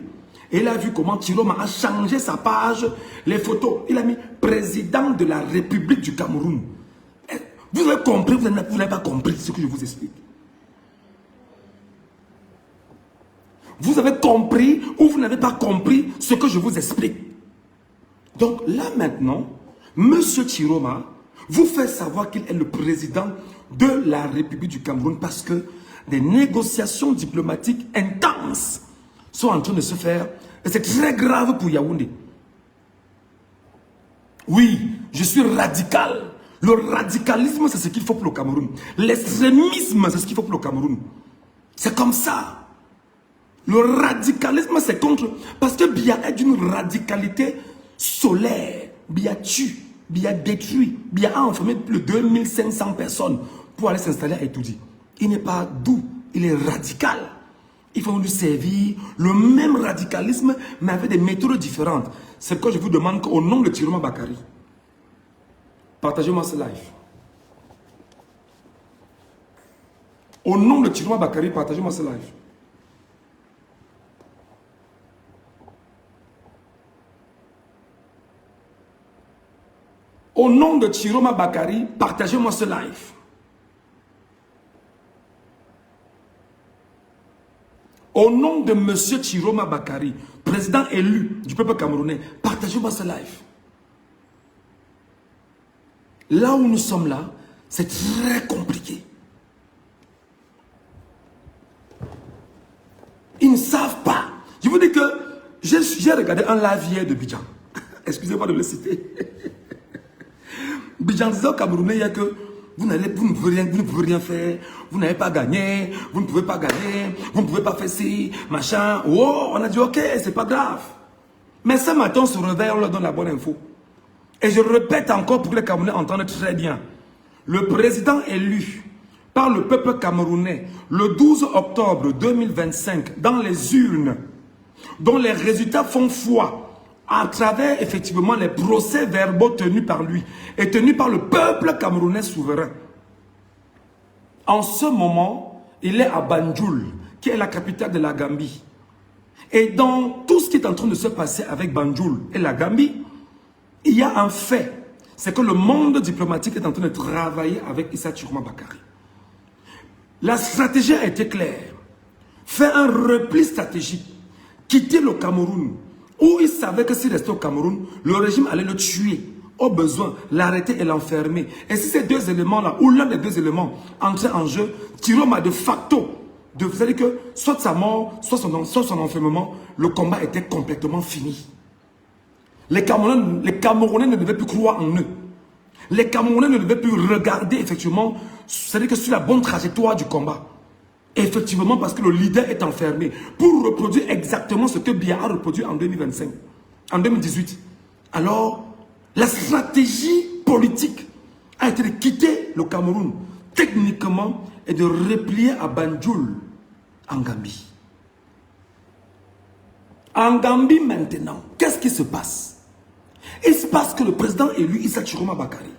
et il a vu comment Chiroma a changé sa page, les photos? Il a mis président de la République du Cameroun. Vous avez compris, vous n'avez pas compris ce que je vous explique. Vous avez compris ou vous n'avez pas compris ce que je vous explique. Donc là maintenant, Monsieur Chiroma vous fait savoir qu'il est le président de la République du Cameroun parce que des négociations diplomatiques intenses sont en train de se faire et c'est très grave pour Yaoundé. Oui, je suis radical. Le radicalisme, c'est ce qu'il faut pour le Cameroun. L'extrémisme, c'est ce qu'il faut pour le Cameroun. C'est comme ça. Le radicalisme, c'est contre... Parce que Biya est d'une radicalité solaire. Biya tue, Biya détruit. Biya a enfermé plus de 2500 personnes pour aller s'installer à Etoudi. Il n'est pas doux, il est radical. Il faut lui servir le même radicalisme, mais avec des méthodes différentes. C'est pourquoi je vous demande qu'au nom de Chiroma Bakary, partagez-moi ce live. Au nom de Chiroma Bakary, partagez-moi ce live. Au nom de Chiroma Bakary, partagez-moi ce live. Au nom de Monsieur Chiroma Bakary, président élu du peuple camerounais, partagez-moi ce live. Là où nous sommes là, c'est très compliqué. Ils ne savent pas. Je vous dis que j'ai regardé un live hier de Bidjan. Excusez-moi de le citer. Bidjan disait aux Camerounais hier que vous ne pouvez rien faire, vous n'avez pas gagné, vous ne pouvez pas gagner, vous ne pouvez pas faire ci, machin. Oh, on a dit ok, c'est pas grave. Mais ce matin, on se réveille, on leur donne la bonne info. Et je répète encore pour que les Camerounais entendent très bien. Le président élu par le peuple camerounais le 12 octobre 2025 dans les urnes, dont les résultats font foi à travers effectivement les procès-verbaux tenus par lui et tenus par le peuple camerounais souverain. En ce moment, il est à Banjul, qui est la capitale de la Gambie. Et dans tout ce qui est en train de se passer avec Banjul et la Gambie, il y a un fait, c'est que le monde diplomatique est en train de travailler avec Issa Chiroma Bakary. La stratégie a été claire. Faire un repli stratégique, quitter le Cameroun, où il savait que s'il restait au Cameroun, le régime allait le tuer, au besoin, l'arrêter et l'enfermer. Et si ces deux éléments-là, ou l'un des deux éléments, entraient en jeu, Chiroma de facto, c'est-à-dire que soit sa mort, soit son enfermement, le combat était complètement fini. Les Camerounais ne devaient plus croire en eux. Les Camerounais ne devaient plus regarder effectivement, c'est-à-dire que sur la bonne trajectoire du combat. Effectivement, parce que le leader est enfermé pour reproduire exactement ce que Biya a reproduit en 2025, en 2018. Alors, la stratégie politique a été de quitter le Cameroun techniquement et de replier à Banjul, en Gambie. En Gambie maintenant, qu'est-ce qui se passe? Il se passe que le président élu, Issa Chiroma Bakary,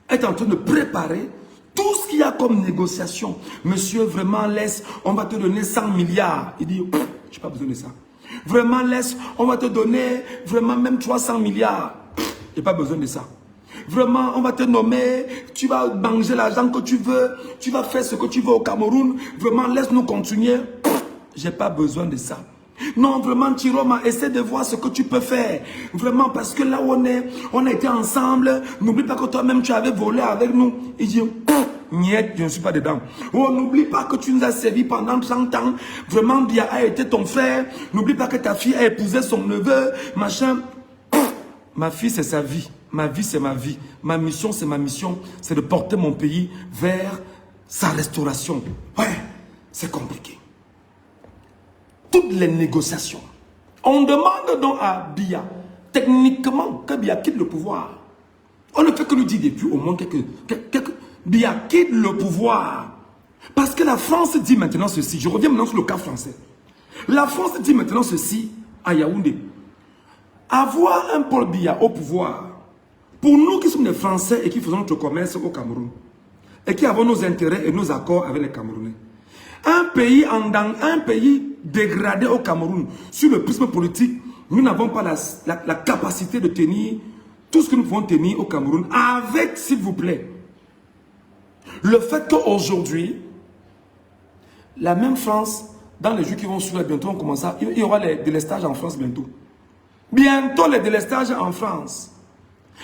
est en train de préparer tout ce qu'il y a comme négociation. Monsieur, vraiment laisse, on va te donner 100 milliards. Il dit, je n'ai pas besoin de ça. Vraiment laisse, on va te donner vraiment même 300 milliards. Je n'ai pas besoin de ça. Vraiment, on va te nommer, tu vas manger l'argent que tu veux, tu vas faire ce que tu veux au Cameroun. Vraiment, laisse-nous continuer. Je n'ai pas besoin de ça. Non, vraiment, Chiroma, essaie de voir ce que tu peux faire. Vraiment, parce que là où on a été ensemble. N'oublie pas que toi-même, tu avais volé avec nous. Il dit, niet, je ne suis pas dedans. Oh, n'oublie pas que tu nous as servi pendant 30 ans. Vraiment, Bia a été ton frère. N'oublie pas que ta fille a épousé son neveu. Machin. Ma fille, c'est sa vie. Ma vie, c'est ma vie. Ma mission, c'est ma mission. C'est de porter mon pays vers sa restauration. Ouais, c'est compliqué. Toutes les négociations. On demande donc à Biya, techniquement, que Biya quitte le pouvoir. On ne fait que lui dire depuis au moins Biya quitte le pouvoir. Parce que la France dit maintenant ceci. Je reviens maintenant sur le cas français. La France dit maintenant ceci à Yaoundé. Avoir un Paul Biya au pouvoir, pour nous qui sommes des Français et qui faisons notre commerce au Cameroun, et qui avons nos intérêts et nos accords avec les Camerounais, un pays dégradé au Cameroun, sur le prisme politique, nous n'avons pas la capacité de tenir tout ce que nous pouvons tenir au Cameroun avec, s'il vous plaît, le fait qu'aujourd'hui, la même France, dans les jours qui vont suivre, bientôt on commence à, il y aura les délestages en France bientôt. Bientôt les délestages en France.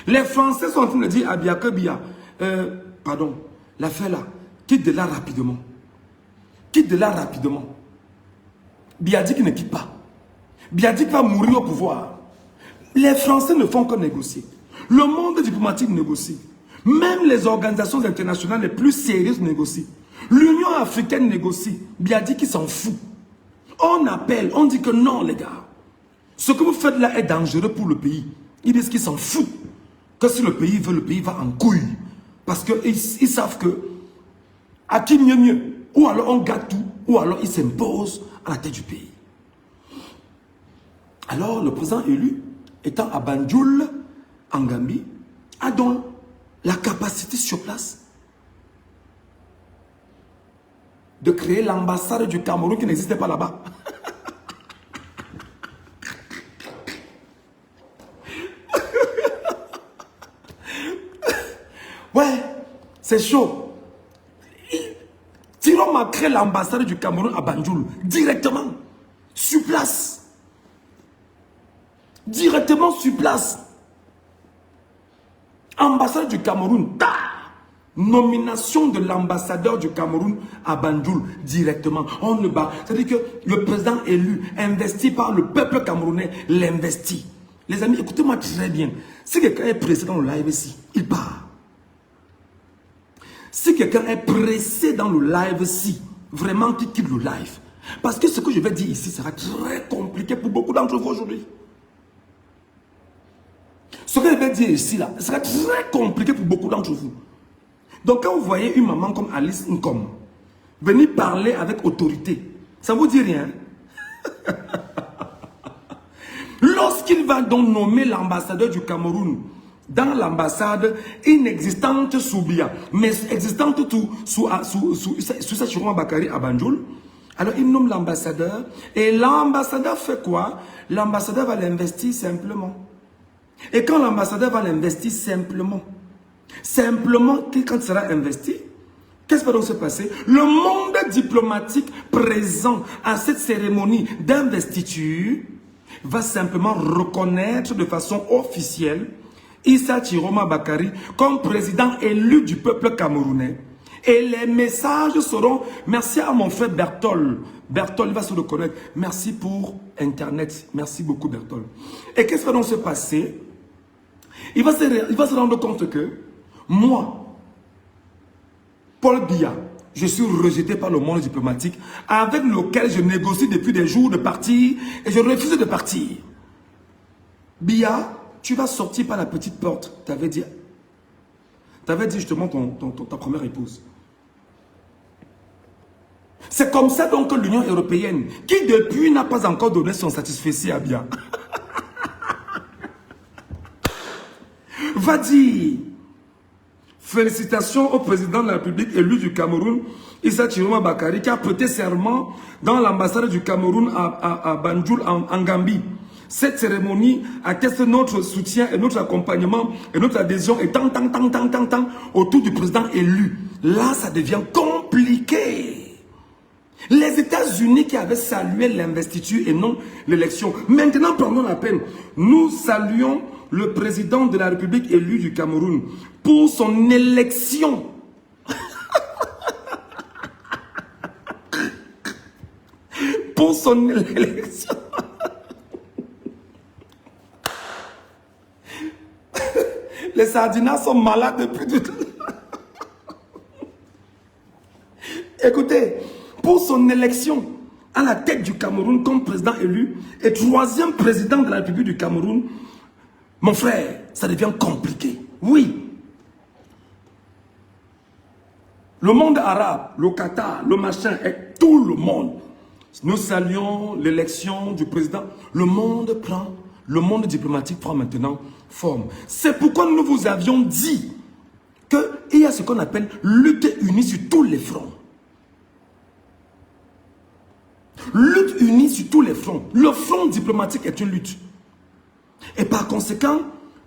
Les Français sont en train de dire à Biya que Biya, pardon, l'affaire là, quitte de là rapidement. Quitte de là rapidement. Biya dit qu'il ne quitte pas. Biya dit qu'il va mourir au pouvoir. Les Français ne font que négocier. Le monde diplomatique négocie. Même les organisations internationales les plus sérieuses négocient. L'Union africaine négocie. Biya dit qu'il s'en fout. On appelle, on dit que non les gars. Ce que vous faites là est dangereux pour le pays. Ils disent qu'ils s'en foutent. Que si le pays veut, le pays va en couille. Parce qu'ils savent que à qui mieux. Ou alors on garde tout, ou alors il s'impose à la tête du pays. Alors le président élu, étant à Banjul, en Gambie, a donc la capacité sur place de créer l'ambassade du Cameroun qui n'existait pas là-bas. Ouais, c'est chaud. Tiroma a créé l'ambassade du Cameroun à Banjul, directement, sur place. Directement sur place. Ambassade du Cameroun, nomination de l'ambassadeur du Cameroun à Banjul, directement. On le bat. C'est-à-dire que le président élu, investi par le peuple camerounais, l'investit. Les amis, écoutez-moi très bien. Si quelqu'un est pressé dans le live ici, il part. Si quelqu'un est pressé dans le live-ci, vraiment qu'il quitte le live. Parce que ce que je vais dire ici sera très compliqué pour beaucoup d'entre vous aujourd'hui. Ce que je vais dire ici, là, sera très compliqué pour beaucoup d'entre vous. Donc quand vous voyez une maman comme Alice Nkom venir parler avec autorité, ça ne vous dit rien. Lorsqu'il va donc nommer l'ambassadeur du Cameroun dans l'ambassade inexistante sous Biya, mais existante sous Chiroma Bakary à Banjul. Alors il nomme l'ambassadeur et l'ambassadeur fait quoi? L'ambassadeur va l'investir simplement. Et quand l'ambassadeur va l'investir simplement, quand il sera investi, qu'est-ce qui va donc se passer? Le monde diplomatique présent à cette cérémonie d'investiture va simplement reconnaître de façon officielle Issa Chiroma Bakary comme président élu du peuple camerounais. Et les messages seront, merci à mon frère Bertol. Bertol, il va se reconnaître. Merci pour Internet. Merci beaucoup Bertol. Et qu'est-ce qui va donc se passer? Il va se rendre compte que moi, Paul Biya, je suis rejeté par le monde diplomatique avec lequel je négocie depuis des jours de partir et je refuse de partir. Biya, tu vas sortir par la petite porte. Tu avais dit justement ta première épouse. C'est comme ça donc que l'Union européenne, qui depuis n'a pas encore donné son satisfait à Biya, va dire félicitations au président de la République élu du Cameroun, Issa Chiroma Bakary, qui a prêté serment dans l'ambassade du Cameroun à Banjul en Gambie. Cette cérémonie atteste notre soutien et notre accompagnement et notre adhésion et tant autour du président élu. Là, ça devient compliqué. Les États-Unis qui avaient salué l'investiture et non l'élection. Maintenant, prenons la peine. Nous saluons le président de la République élu du Cameroun pour son élection. Pour son élection. Les sardinats sont malades depuis tout. Écoutez, pour son élection à la tête du Cameroun comme président élu et troisième président de la République du Cameroun, mon frère, ça devient compliqué. Oui. Le monde arabe, le Qatar, le machin, et tout le monde. Nous saluons l'élection du président. Le monde diplomatique prend maintenant forme. C'est pourquoi nous vous avions dit qu'il y a ce qu'on appelle lutte unie sur tous les fronts. Lutte unie sur tous les fronts. Le front diplomatique est une lutte. Et par conséquent,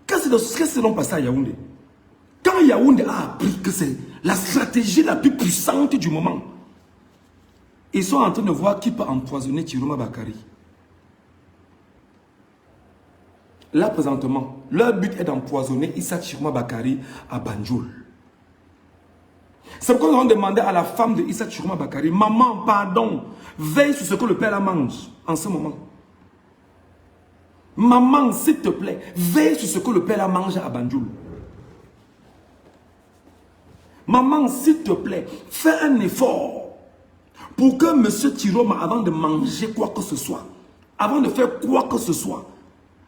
qu'est-ce qui s'est passé à Yaoundé? Quand Yaoundé a appris que c'est la stratégie la plus puissante du moment, ils sont en train de voir qui peut empoisonner Chiroma Bakary. Là, présentement, leur but est d'empoisonner Issa Chiroma Bakary à Banjul. C'est pourquoi nous avons demandé à la femme de Issa Chiroma Bakary, maman, pardon, veille sur ce que le père la mange en ce moment. Maman, s'il te plaît, veille sur ce que le père la mange à Banjul. Maman, s'il te plaît, fais un effort pour que M. Chiroma, avant de manger quoi que ce soit, avant de faire quoi que ce soit,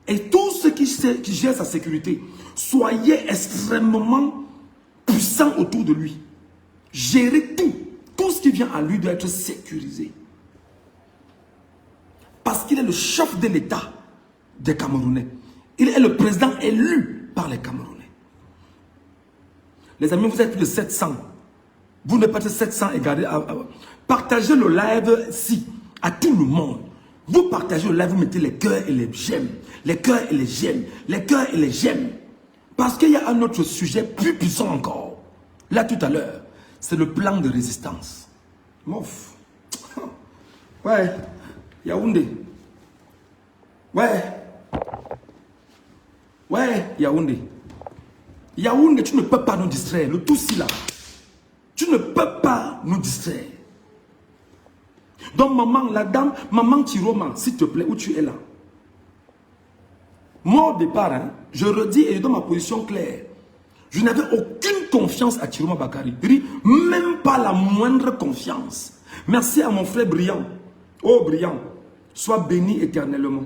et tous ceux qui gèrent sa sécurité, soyez extrêmement puissants autour de lui. Gérez tout. Tout ce qui vient à lui doit être sécurisé. Parce qu'il est le chef de l'État des Camerounais. Il est le président élu par les Camerounais. Les amis, vous êtes plus de 700. Vous n'êtes pas de 700 et gardez. Partagez le live si à tout le monde. Vous partagez le live, vous mettez les cœurs et les j'aime. Les cœurs et les j'aime. Les cœurs et les j'aime. Parce qu'il y a un autre sujet plus puissant encore. Là, tout à l'heure, c'est le plan de résistance. Mouf. Ouais. Yaoundé. Ouais. Ouais, Yaoundé. Yaoundé, tu ne peux pas nous distraire. Le tout si là. Tu ne peux pas nous distraire. Donc, maman, la dame, maman Chiroma, s'il te plaît, où tu es là? Moi, au départ, hein, je redis et je donne ma position claire. Je n'avais aucune confiance à Chiroma Bakary. Même pas la moindre confiance. Merci à mon frère Brillant. Oh, Brillant, sois béni éternellement.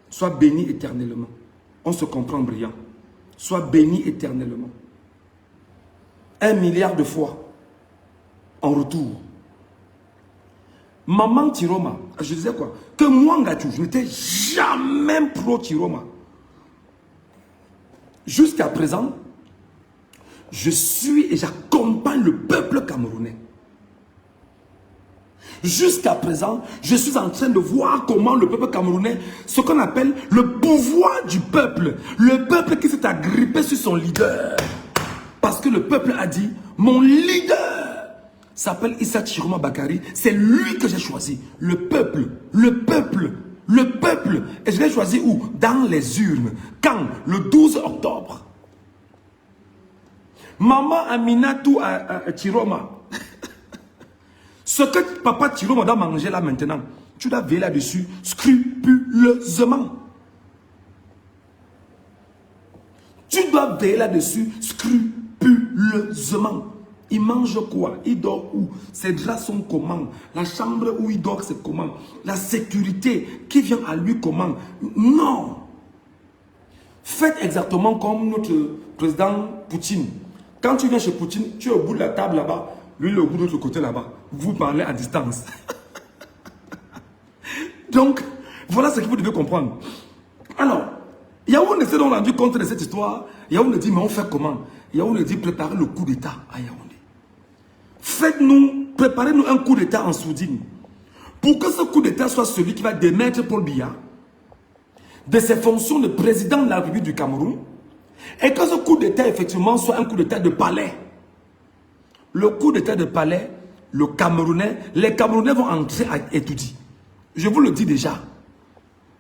Sois béni éternellement. On se comprend, Brillant. Sois béni éternellement. 1 milliard de fois en retour. Maman Chiroma, je disais quoi? Que moi, Ngatou, je n'étais jamais pro Chiroma. Jusqu'à présent, je suis et j'accompagne le peuple camerounais. Jusqu'à présent, je suis en train de voir comment le peuple camerounais, ce qu'on appelle le pouvoir du peuple, le peuple qui s'est agrippé sur son leader. Parce que le peuple a dit, mon leader s'appelle Issa Chiroma Bakary, c'est lui que j'ai choisi. Le peuple, le peuple, le peuple. Et je l'ai choisi où? Dans les urnes. Quand? Le 12 octobre. Maman Aminatou Chiroma. Ce que papa Chiroma doit manger là maintenant, tu dois veiller là-dessus scrupuleusement. Tu dois veiller là-dessus scrupuleusement. Il mange quoi? Il dort où? Ses draps sont comment? La chambre où il dort, c'est comment? La sécurité qui vient à lui, comment? Non! Faites exactement comme notre président Poutine. Quand tu viens chez Poutine, tu es au bout de la table là-bas, lui il est au bout de l'autre côté là-bas. Vous parlez à distance. Donc, voilà ce que vous devez comprendre. Alors, Yaoundé s'est donc rendu compte de cette histoire. Yaoundé dit, mais on fait comment? Yaoundé dit, préparez le coup d'État à Yaoundé. Faites-nous, préparez-nous un coup d'État en sourdine. Pour que ce coup d'État soit celui qui va démettre Paul Biya de ses fonctions de président de la République du Cameroun. Et que ce coup d'État, effectivement, soit un coup d'État de palais. Le coup d'État de palais les Camerounais vont entrer à étudier. Je vous le dis déjà.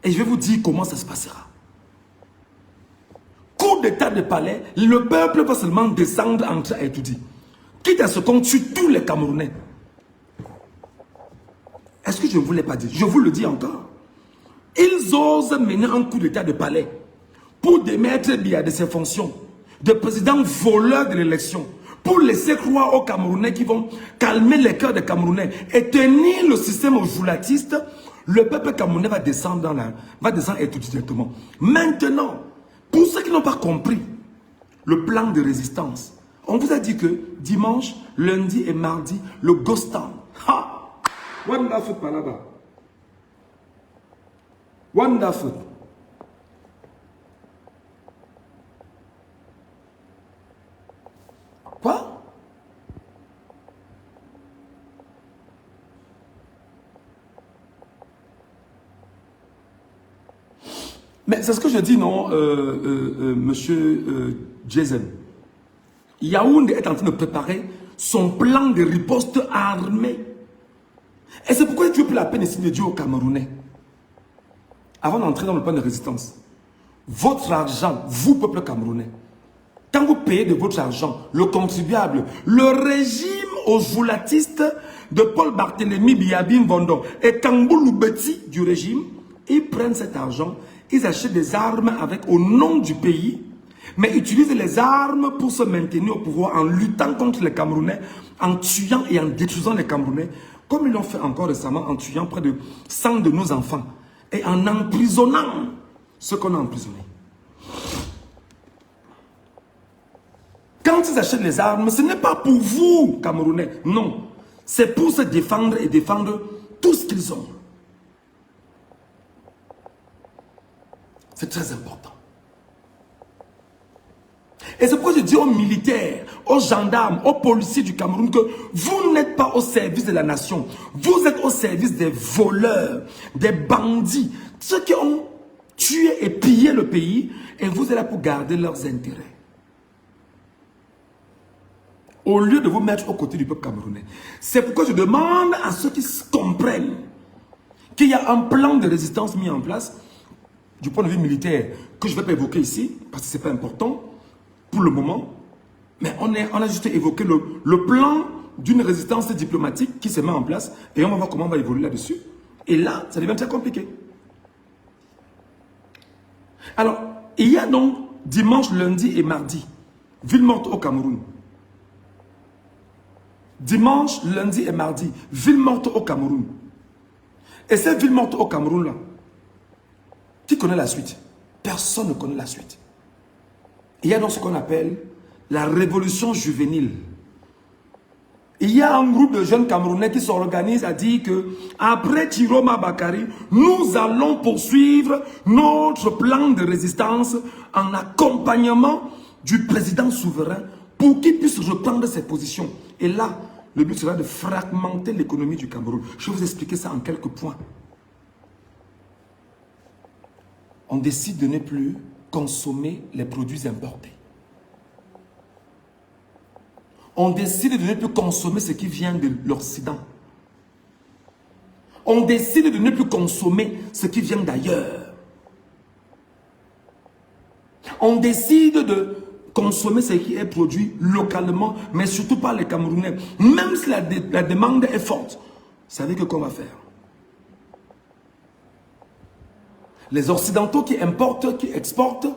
Et je vais vous dire comment ça se passera. Coup d'état de palais, le peuple va seulement descendre, entrer à étudier. Quitte à ce qu'on tue tous les Camerounais. Est-ce que je ne vous l'ai pas dit? Je vous le dis encore. Ils osent mener un coup d'état de palais pour démettre Biya de ses fonctions de président voleur de l'élection, pour laisser croire aux Camerounais qui vont calmer les cœurs des Camerounais et tenir le système joulatiste. Le peuple camerounais va descendre et étudier directement. Maintenant, pour ceux qui n'ont pas compris le plan de résistance, on vous a dit que dimanche, lundi et mardi, le Ghostan. Ha! Wonderful Palaba. Wonderful. Quoi? Mais c'est ce que je dis, non, monsieur Jason. Yaoundé est en train de préparer son plan de riposte armée. Et c'est pourquoi Dieu pris la peine ici de dire aux Camerounais, avant d'entrer dans le plan de résistance, votre argent, vous, peuple camerounais, quand vous payez de votre argent, le contribuable, le régime aux joulatistes de Paul Barthélémy Biabim Vondon et Kambou Loubeti du régime, ils prennent cet argent, ils achètent des armes au nom du pays, mais utilisent les armes pour se maintenir au pouvoir en luttant contre les Camerounais, en tuant et en détruisant les Camerounais, comme ils l'ont fait encore récemment en tuant près de 100 de nos enfants et en emprisonnant ceux qu'on a emprisonnés. Quand ils achètent les armes, ce n'est pas pour vous, Camerounais, non. C'est pour se défendre et défendre tout ce qu'ils ont. C'est très important. Et c'est pourquoi je dis aux militaires, aux gendarmes, aux policiers du Cameroun que vous n'êtes pas au service de la nation. Vous êtes au service des voleurs, des bandits, ceux qui ont tué et pillé le pays, et vous êtes là pour garder leurs intérêts. Au lieu de vous mettre aux côtés du peuple camerounais. C'est pourquoi je demande à ceux qui comprennent qu'il y a un plan de résistance mis en place, du point de vue militaire, que je ne vais pas évoquer ici, parce que ce n'est pas important, pour le moment, mais on a juste évoqué le plan d'une résistance diplomatique qui se met en place et on va voir comment on va évoluer là-dessus. Et là, ça devient très compliqué. Alors, il y a donc dimanche, lundi et mardi, ville morte au Cameroun. Dimanche, lundi et mardi, ville morte au Cameroun. Et cette ville morte au Cameroun là, qui connaît la suite? Personne ne connaît la suite. Il y a donc ce qu'on appelle la révolution juvénile. Il y a un groupe de jeunes Camerounais qui s'organisent à dire que après Tiroma Bakari, nous allons poursuivre notre plan de résistance en accompagnement du président souverain pour qu'il puisse reprendre ses positions. Et là, le but sera de fragmenter l'économie du Cameroun. Je vais vous expliquer ça en quelques points. On décide de ne plus consommer les produits importés. On décide de ne plus consommer ce qui vient de l'Occident. On décide de ne plus consommer ce qui vient d'ailleurs. On décide de consommer ce qui est produit localement, mais surtout par les Camerounais. Même si la demande est forte, vous savez que qu'on va faire? Les Occidentaux qui importent, qui exportent,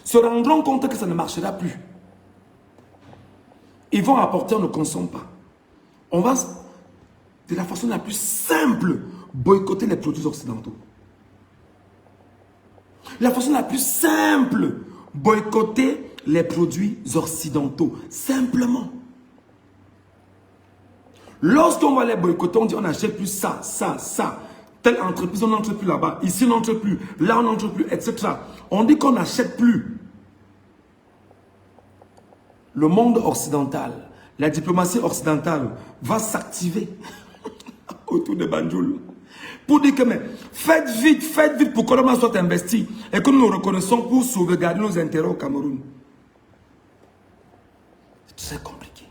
se rendront compte que ça ne marchera plus. Ils vont apporter, on ne consomme pas. On va, de la façon la plus simple, boycotter les produits occidentaux. La façon la plus simple, boycotter les produits occidentaux. Simplement. Lorsqu'on va les boycotter, on dit on n'achète plus ça, ça, ça. Telle entreprise, on n'entre plus là-bas. Ici, on n'entre plus. Là, on n'entre plus, etc. On dit qu'on n'achète plus. Le monde occidental, la diplomatie occidentale va s'activer autour de Banjul pour dire que mais, faites vite pour que l'homme soit investi et que nous nous reconnaissons pour sauvegarder nos intérêts au Cameroun. C'est très compliqué.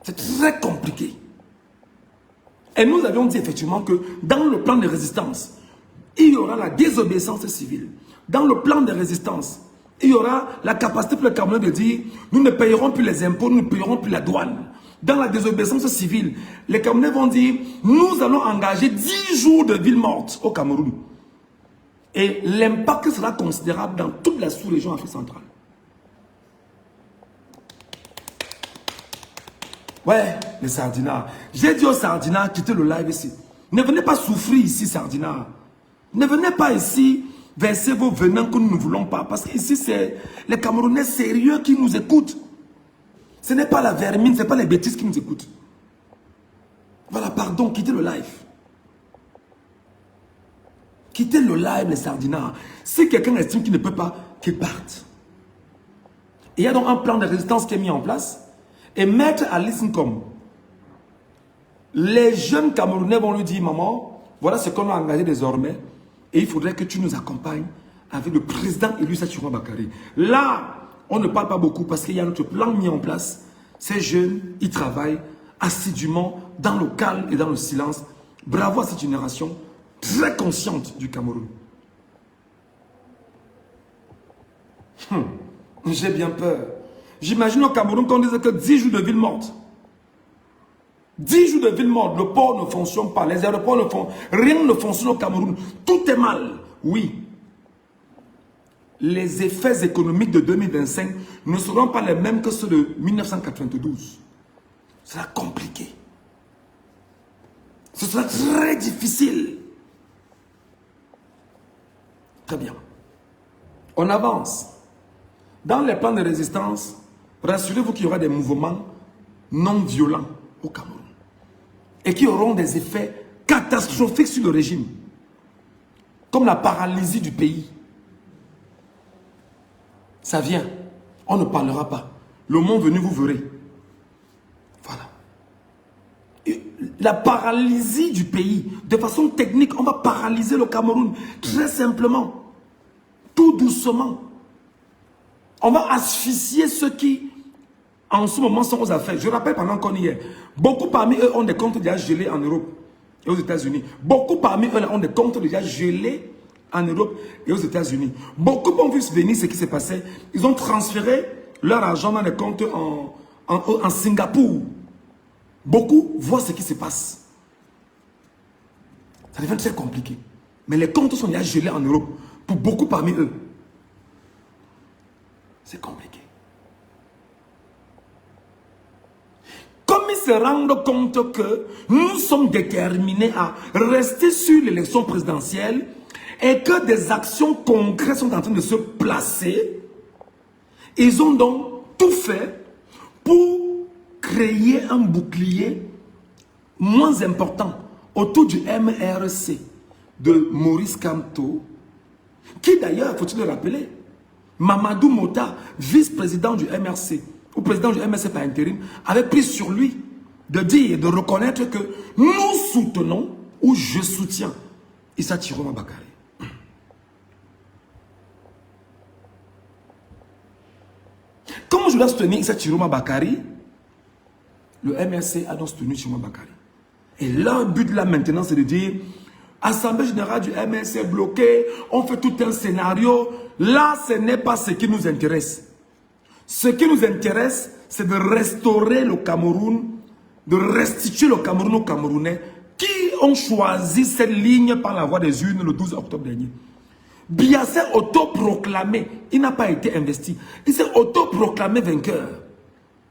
C'est très compliqué. Et nous avions dit effectivement que dans le plan de résistance, il y aura la désobéissance civile. Dans le plan de résistance, il y aura la capacité pour les Camerounais de dire nous ne payerons plus les impôts, nous ne payerons plus la douane. Dans la désobéissance civile, les Camerounais vont dire nous allons engager 10 jours de ville morte au Cameroun. Et l'impact sera considérable dans toute la sous-région Afrique centrale. Ouais, les sardinards. J'ai dit aux sardinards, quittez le live ici. Ne venez pas souffrir ici, sardinards. Ne venez pas ici verser vos venins que nous ne voulons pas. Parce qu'ici, c'est les Camerounais sérieux qui nous écoutent. Ce n'est pas la vermine, ce n'est pas les bêtises qui nous écoutent. Voilà, pardon, quittez le live. Quittez le live, les sardinards. Si quelqu'un estime qu'il ne peut pas, qu'il parte. Il y a donc un plan de résistance qui est mis en place. Et Maître Alice Nkom, les jeunes Camerounais vont lui dire, maman, voilà ce qu'on a engagé désormais. Et il faudrait que tu nous accompagnes avec le président élu Saturou Bakary. Là, on ne parle pas beaucoup parce qu'il y a notre plan mis en place. Ces jeunes, ils travaillent assidûment dans le calme et dans le silence. Bravo à cette génération très consciente du Cameroun. J'ai bien peur. J'imagine au Cameroun qu'on disait que 10 jours de ville morte. 10 jours de ville morte, le port ne fonctionne pas, les aéroports ne font, rien ne fonctionne au Cameroun. Tout est mal. Oui. Les effets économiques de 2025 ne seront pas les mêmes que ceux de 1992. Ce sera compliqué. Ce sera très difficile. Très bien. On avance. Dans les plans de résistance, rassurez-vous qu'il y aura des mouvements non violents au Cameroun et qui auront des effets catastrophiques sur le régime, comme la paralysie du pays. Ça vient, on ne parlera pas. Le moment venu, vous verrez. Voilà. Et la paralysie du pays, de façon technique, on va paralyser le Cameroun, très simplement, tout doucement. On va asphyxier ceux qui, en ce moment, sont aux affaires. Je rappelle pendant qu'on y est, beaucoup parmi eux ont des comptes déjà gelés en Europe et aux États-Unis. Beaucoup parmi eux ont des comptes déjà gelés en Europe et aux États-Unis. Beaucoup ont vu venir ce qui s'est passé. Ils ont transféré leur argent dans les comptes en Singapour. Beaucoup voient ce qui se passe. Ça devient très compliqué. Mais les comptes sont déjà gelés en Europe pour beaucoup parmi eux. C'est compliqué. Comme ils se rendent compte que nous sommes déterminés à rester sur l'élection présidentielle et que des actions concrètes sont en train de se placer, ils ont donc tout fait pour créer un bouclier moins important autour du MRC de Maurice Kamto, qui d'ailleurs, faut-il le rappeler, Mamadou Mota, vice-président du MRC, ou président du MRC par intérim, avait pris sur lui de dire et de reconnaître que nous soutenons, ou je soutiens, Issa Chiroma Bakary. Comment je dois soutenir Issa Chiroma Bakary? Le MRC a donc soutenu Chiroma Bakary. Et leur but là maintenant, c'est de dire Assemblée générale du MRC est bloquée, on fait tout un scénario. Là, ce n'est pas ce qui nous intéresse. Ce qui nous intéresse, c'est de restaurer le Cameroun, de restituer le Cameroun aux Camerounais qui ont choisi cette ligne par la voie des urnes le 12 octobre dernier. Biya s'est autoproclamé, il n'a pas été investi. Il s'est autoproclamé vainqueur.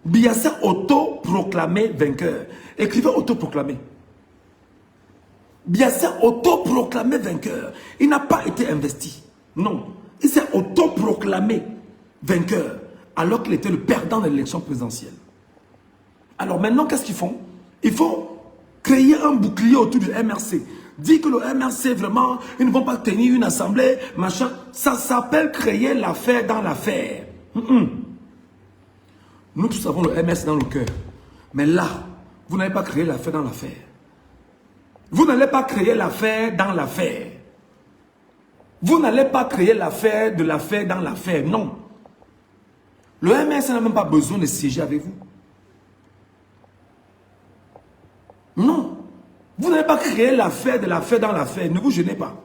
Biya s'est autoproclamé vainqueur. Écrivez autoproclamé. Biya s'est autoproclamé vainqueur. Il n'a pas été investi. Non. Il s'est autoproclamé vainqueur alors qu'il était le perdant de l'élection présidentielle. Alors maintenant, qu'est-ce qu'ils font? Il faut créer un bouclier autour du MRC. Dire que le MRC, vraiment, ils ne vont pas tenir une assemblée, machin. Ça s'appelle créer l'affaire dans l'affaire. Nous tous avons le MRC dans le cœur. Mais là, vous n'allez pas créer l'affaire dans l'affaire. Vous n'allez pas créer l'affaire dans l'affaire. Vous n'allez pas créer l'affaire de l'affaire dans l'affaire. Non. Le MRC n'a même pas besoin de siéger avec vous. pas créé l'affaire de l'affaire dans l'affaire. Ne vous gênez pas.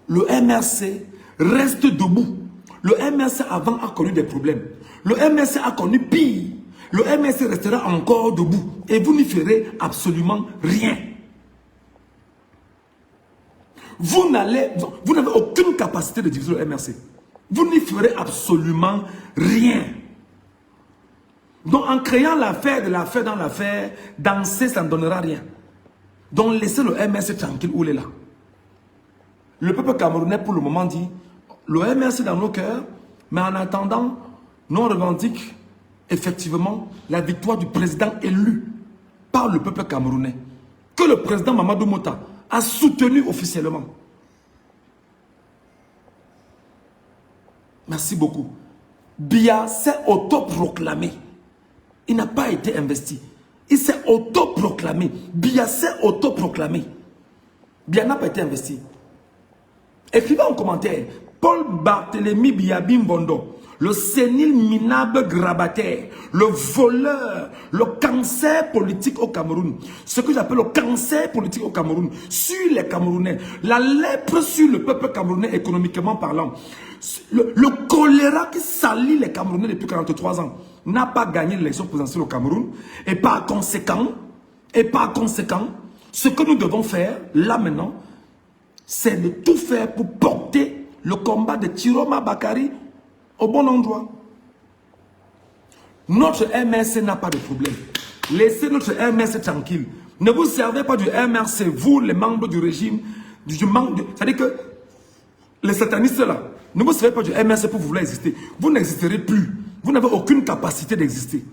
Le MRC reste debout. Le MRC avant a connu des problèmes. Le MRC a connu pire. Le MRC restera encore debout. Et vous n'y ferez absolument rien. Vous n'avez aucune capacité de diviser le MRC. Vous n'y ferez absolument rien. Donc en créant l'affaire de l'affaire dans l'affaire, danser, ça ne donnera rien. Donc laissez le MRC tranquille où il est là. Le peuple camerounais pour le moment dit, le MRC dans nos cœurs, mais en attendant, nous on revendique effectivement la victoire du président élu par le peuple camerounais, que le président Mamadou Mota a soutenu officiellement. Merci beaucoup. Biya s'est autoproclamé. Il n'a pas été investi. Il s'est autoproclamé. Biya s'est autoproclamé. Biya n'a pas été investi. Écrivez en commentaire, Paul Barthélémy Biya Bimbondo, le sénile minable grabataire, le voleur, le cancer politique au Cameroun. Ce que j'appelle le cancer politique au Cameroun, sur les Camerounais. La lèpre sur le peuple camerounais économiquement parlant. Le choléra qui salit les Camerounais depuis 43 ans n'a pas gagné l'élection présidentielle au Cameroun. Et par conséquent, ce que nous devons faire, là maintenant, c'est de tout faire pour porter le combat de Tiroma Bakary au bon endroit. Notre MRC n'a pas de problème. Laissez notre MRC tranquille. Ne vous servez pas du MRC, vous les membres du régime, c'est-à-dire que les satanistes là, ne vous servez pas du MRC pour vouloir exister. Vous n'existerez plus. Vous n'avez aucune capacité d'exister.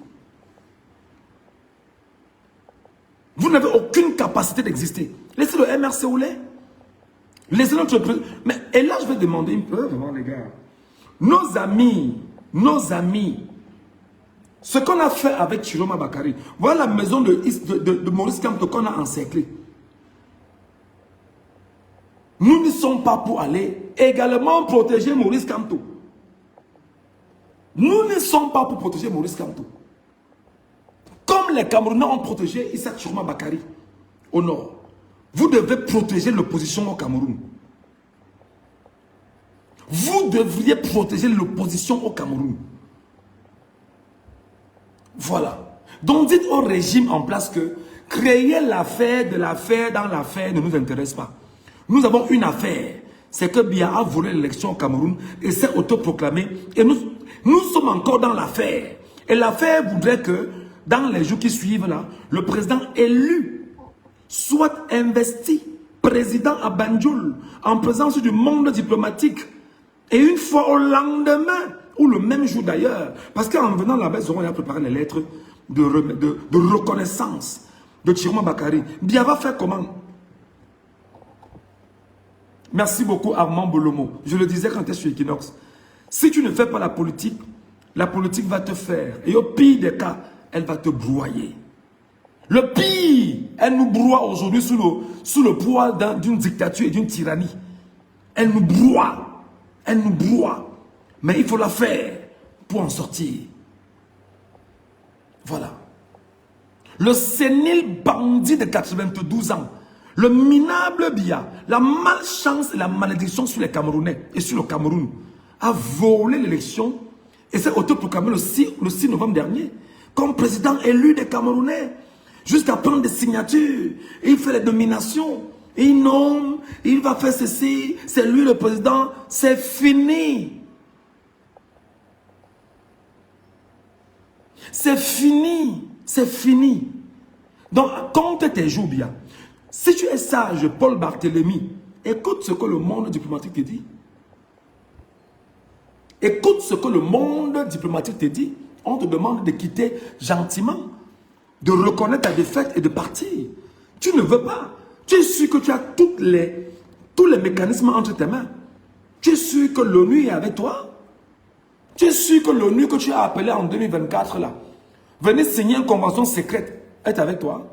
Vous n'avez aucune capacité d'exister. Laissez le MRC où il est. Laissez notre président. Mais, et là, je vais demander un peu, vraiment, les gars. Nos amis, ce qu'on a fait avec Tiroma Bakary, voilà la maison de Maurice Kamto qu'on a encerclée. Nous ne sommes pas pour aller également protéger Maurice Kamto. Nous ne sommes pas pour protéger Maurice Kamto. Comme les Camerounais ont protégé Issa Tiroma Bakary au nord. Vous devez protéger l'opposition au Cameroun. Vous devriez protéger l'opposition au Cameroun. Voilà. Donc dites au régime en place que créer l'affaire de l'affaire dans l'affaire ne nous intéresse pas. Nous avons une affaire. C'est que Biya a volé l'élection au Cameroun et s'est autoproclamé. Et nous sommes encore dans l'affaire. Et l'affaire voudrait que dans les jours qui suivent là, le président élu soit investi président à Banjul en présence du monde diplomatique. Et une fois au lendemain, ou le même jour d'ailleurs, parce qu'en venant là-bas, ils auront préparé les lettres de reconnaissance de Tiroma Bakary. Biya va faire comment? Merci beaucoup Armand Bolomo. Je le disais quand tu es sur Equinox. Si tu ne fais pas la politique va te faire. Et au pire des cas, elle va te broyer. Le pire, elle nous broie aujourd'hui sous le poids d'une dictature et d'une tyrannie. Elle nous broie. Elle nous broie. Mais il faut la faire pour en sortir. Voilà. Le sénile bandit de 92 ans, le minable Biya, la malchance et la malédiction sur les Camerounais et sur le Cameroun, a volé l'élection et s'est autoproclamé le 6 novembre dernier comme président élu des Camerounais. Jusqu'à prendre des signatures. Et il fait les nominations. Et il nomme. Il va faire ceci. C'est lui le président. C'est fini. C'est fini. C'est fini. Donc, compte tes jours bien. Si tu es sage, Paul Barthélémy, écoute ce que le monde diplomatique te dit. Écoute ce que le monde diplomatique te dit. On te demande de quitter gentiment. De reconnaître ta défaite et de partir. Tu ne veux pas. Tu es sûr que tu as tous les mécanismes entre tes mains. Tu es sûr que l'ONU est avec toi. Tu es sûr que l'ONU que tu as appelé en 2024 là, venez signer une convention secrète, est avec toi.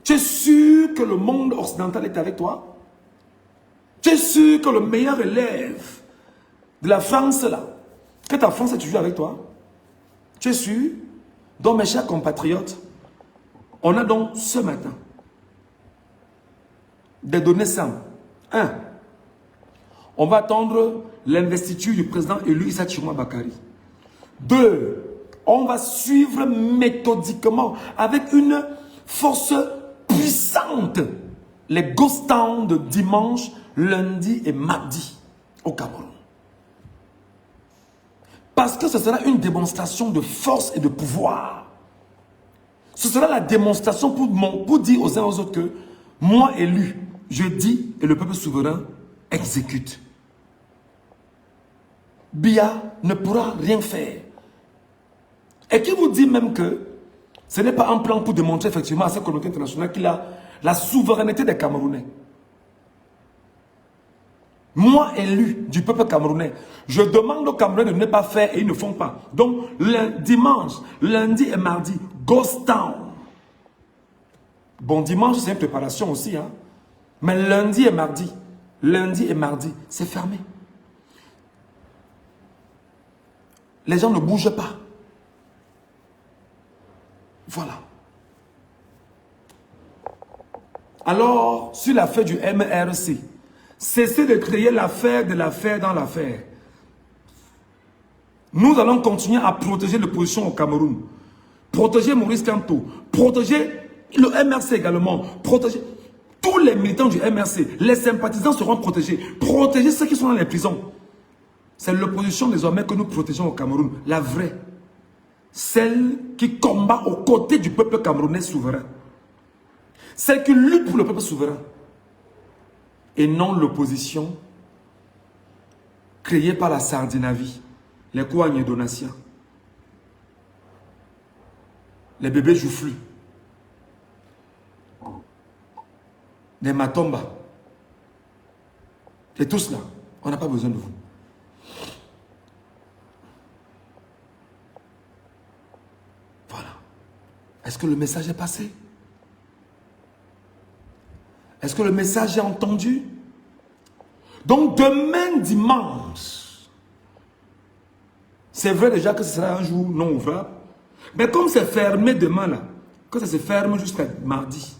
Tu es sûr que le monde occidental est avec toi. Tu es sûr que le meilleur élève de la France là, que ta France est toujours avec toi. Tu es sûr? Donc mes chers compatriotes, On a donc ce matin des données simples. 1. On va attendre l'investiture du président élu Issa Chiroma Bakari. 2. On va suivre méthodiquement, avec une force puissante, les ghost towns de dimanche, lundi et mardi au Cameroun. Parce que ce sera une démonstration de force et de pouvoir. Ce sera la démonstration pour dire aux uns aux autres que moi élu, je dis et le peuple souverain exécute. Biya ne pourra rien faire. Et qui vous dit même que ce n'est pas un plan pour démontrer effectivement à cette communauté internationale qu'il a la souveraineté des Camerounais. Moi, élu du peuple camerounais, je demande aux Camerounais de ne pas faire et ils ne font pas. Donc, le dimanche, lundi et mardi, Ghost Town. Bon, dimanche, c'est une préparation aussi. Hein? Mais lundi et mardi, c'est fermé. Les gens ne bougent pas. Voilà. Alors, sur l'affaire du MRC, cessez de créer l'affaire de l'affaire dans l'affaire. Nous allons continuer à protéger l'opposition au Cameroun. Protéger Maurice Kamto. Protéger le MRC également. Protéger tous les militants du MRC. Les sympathisants seront protégés. Protéger ceux qui sont dans les prisons. C'est l'opposition désormais que nous protégeons au Cameroun. La vraie. Celle qui combat aux côtés du peuple camerounais souverain. Celle qui lutte pour le peuple souverain. Et non l'opposition créée par la Sardinavie, les Kouagne Donatien, les bébés joufflus, les Matomba. Et tout cela, on n'a pas besoin de vous. Voilà. Est-ce que le message est passé? Est-ce que le message est entendu? Donc demain dimanche, c'est vrai déjà que ce sera un jour non ouvrable, mais comme c'est fermé demain là, que ça se ferme jusqu'à mardi.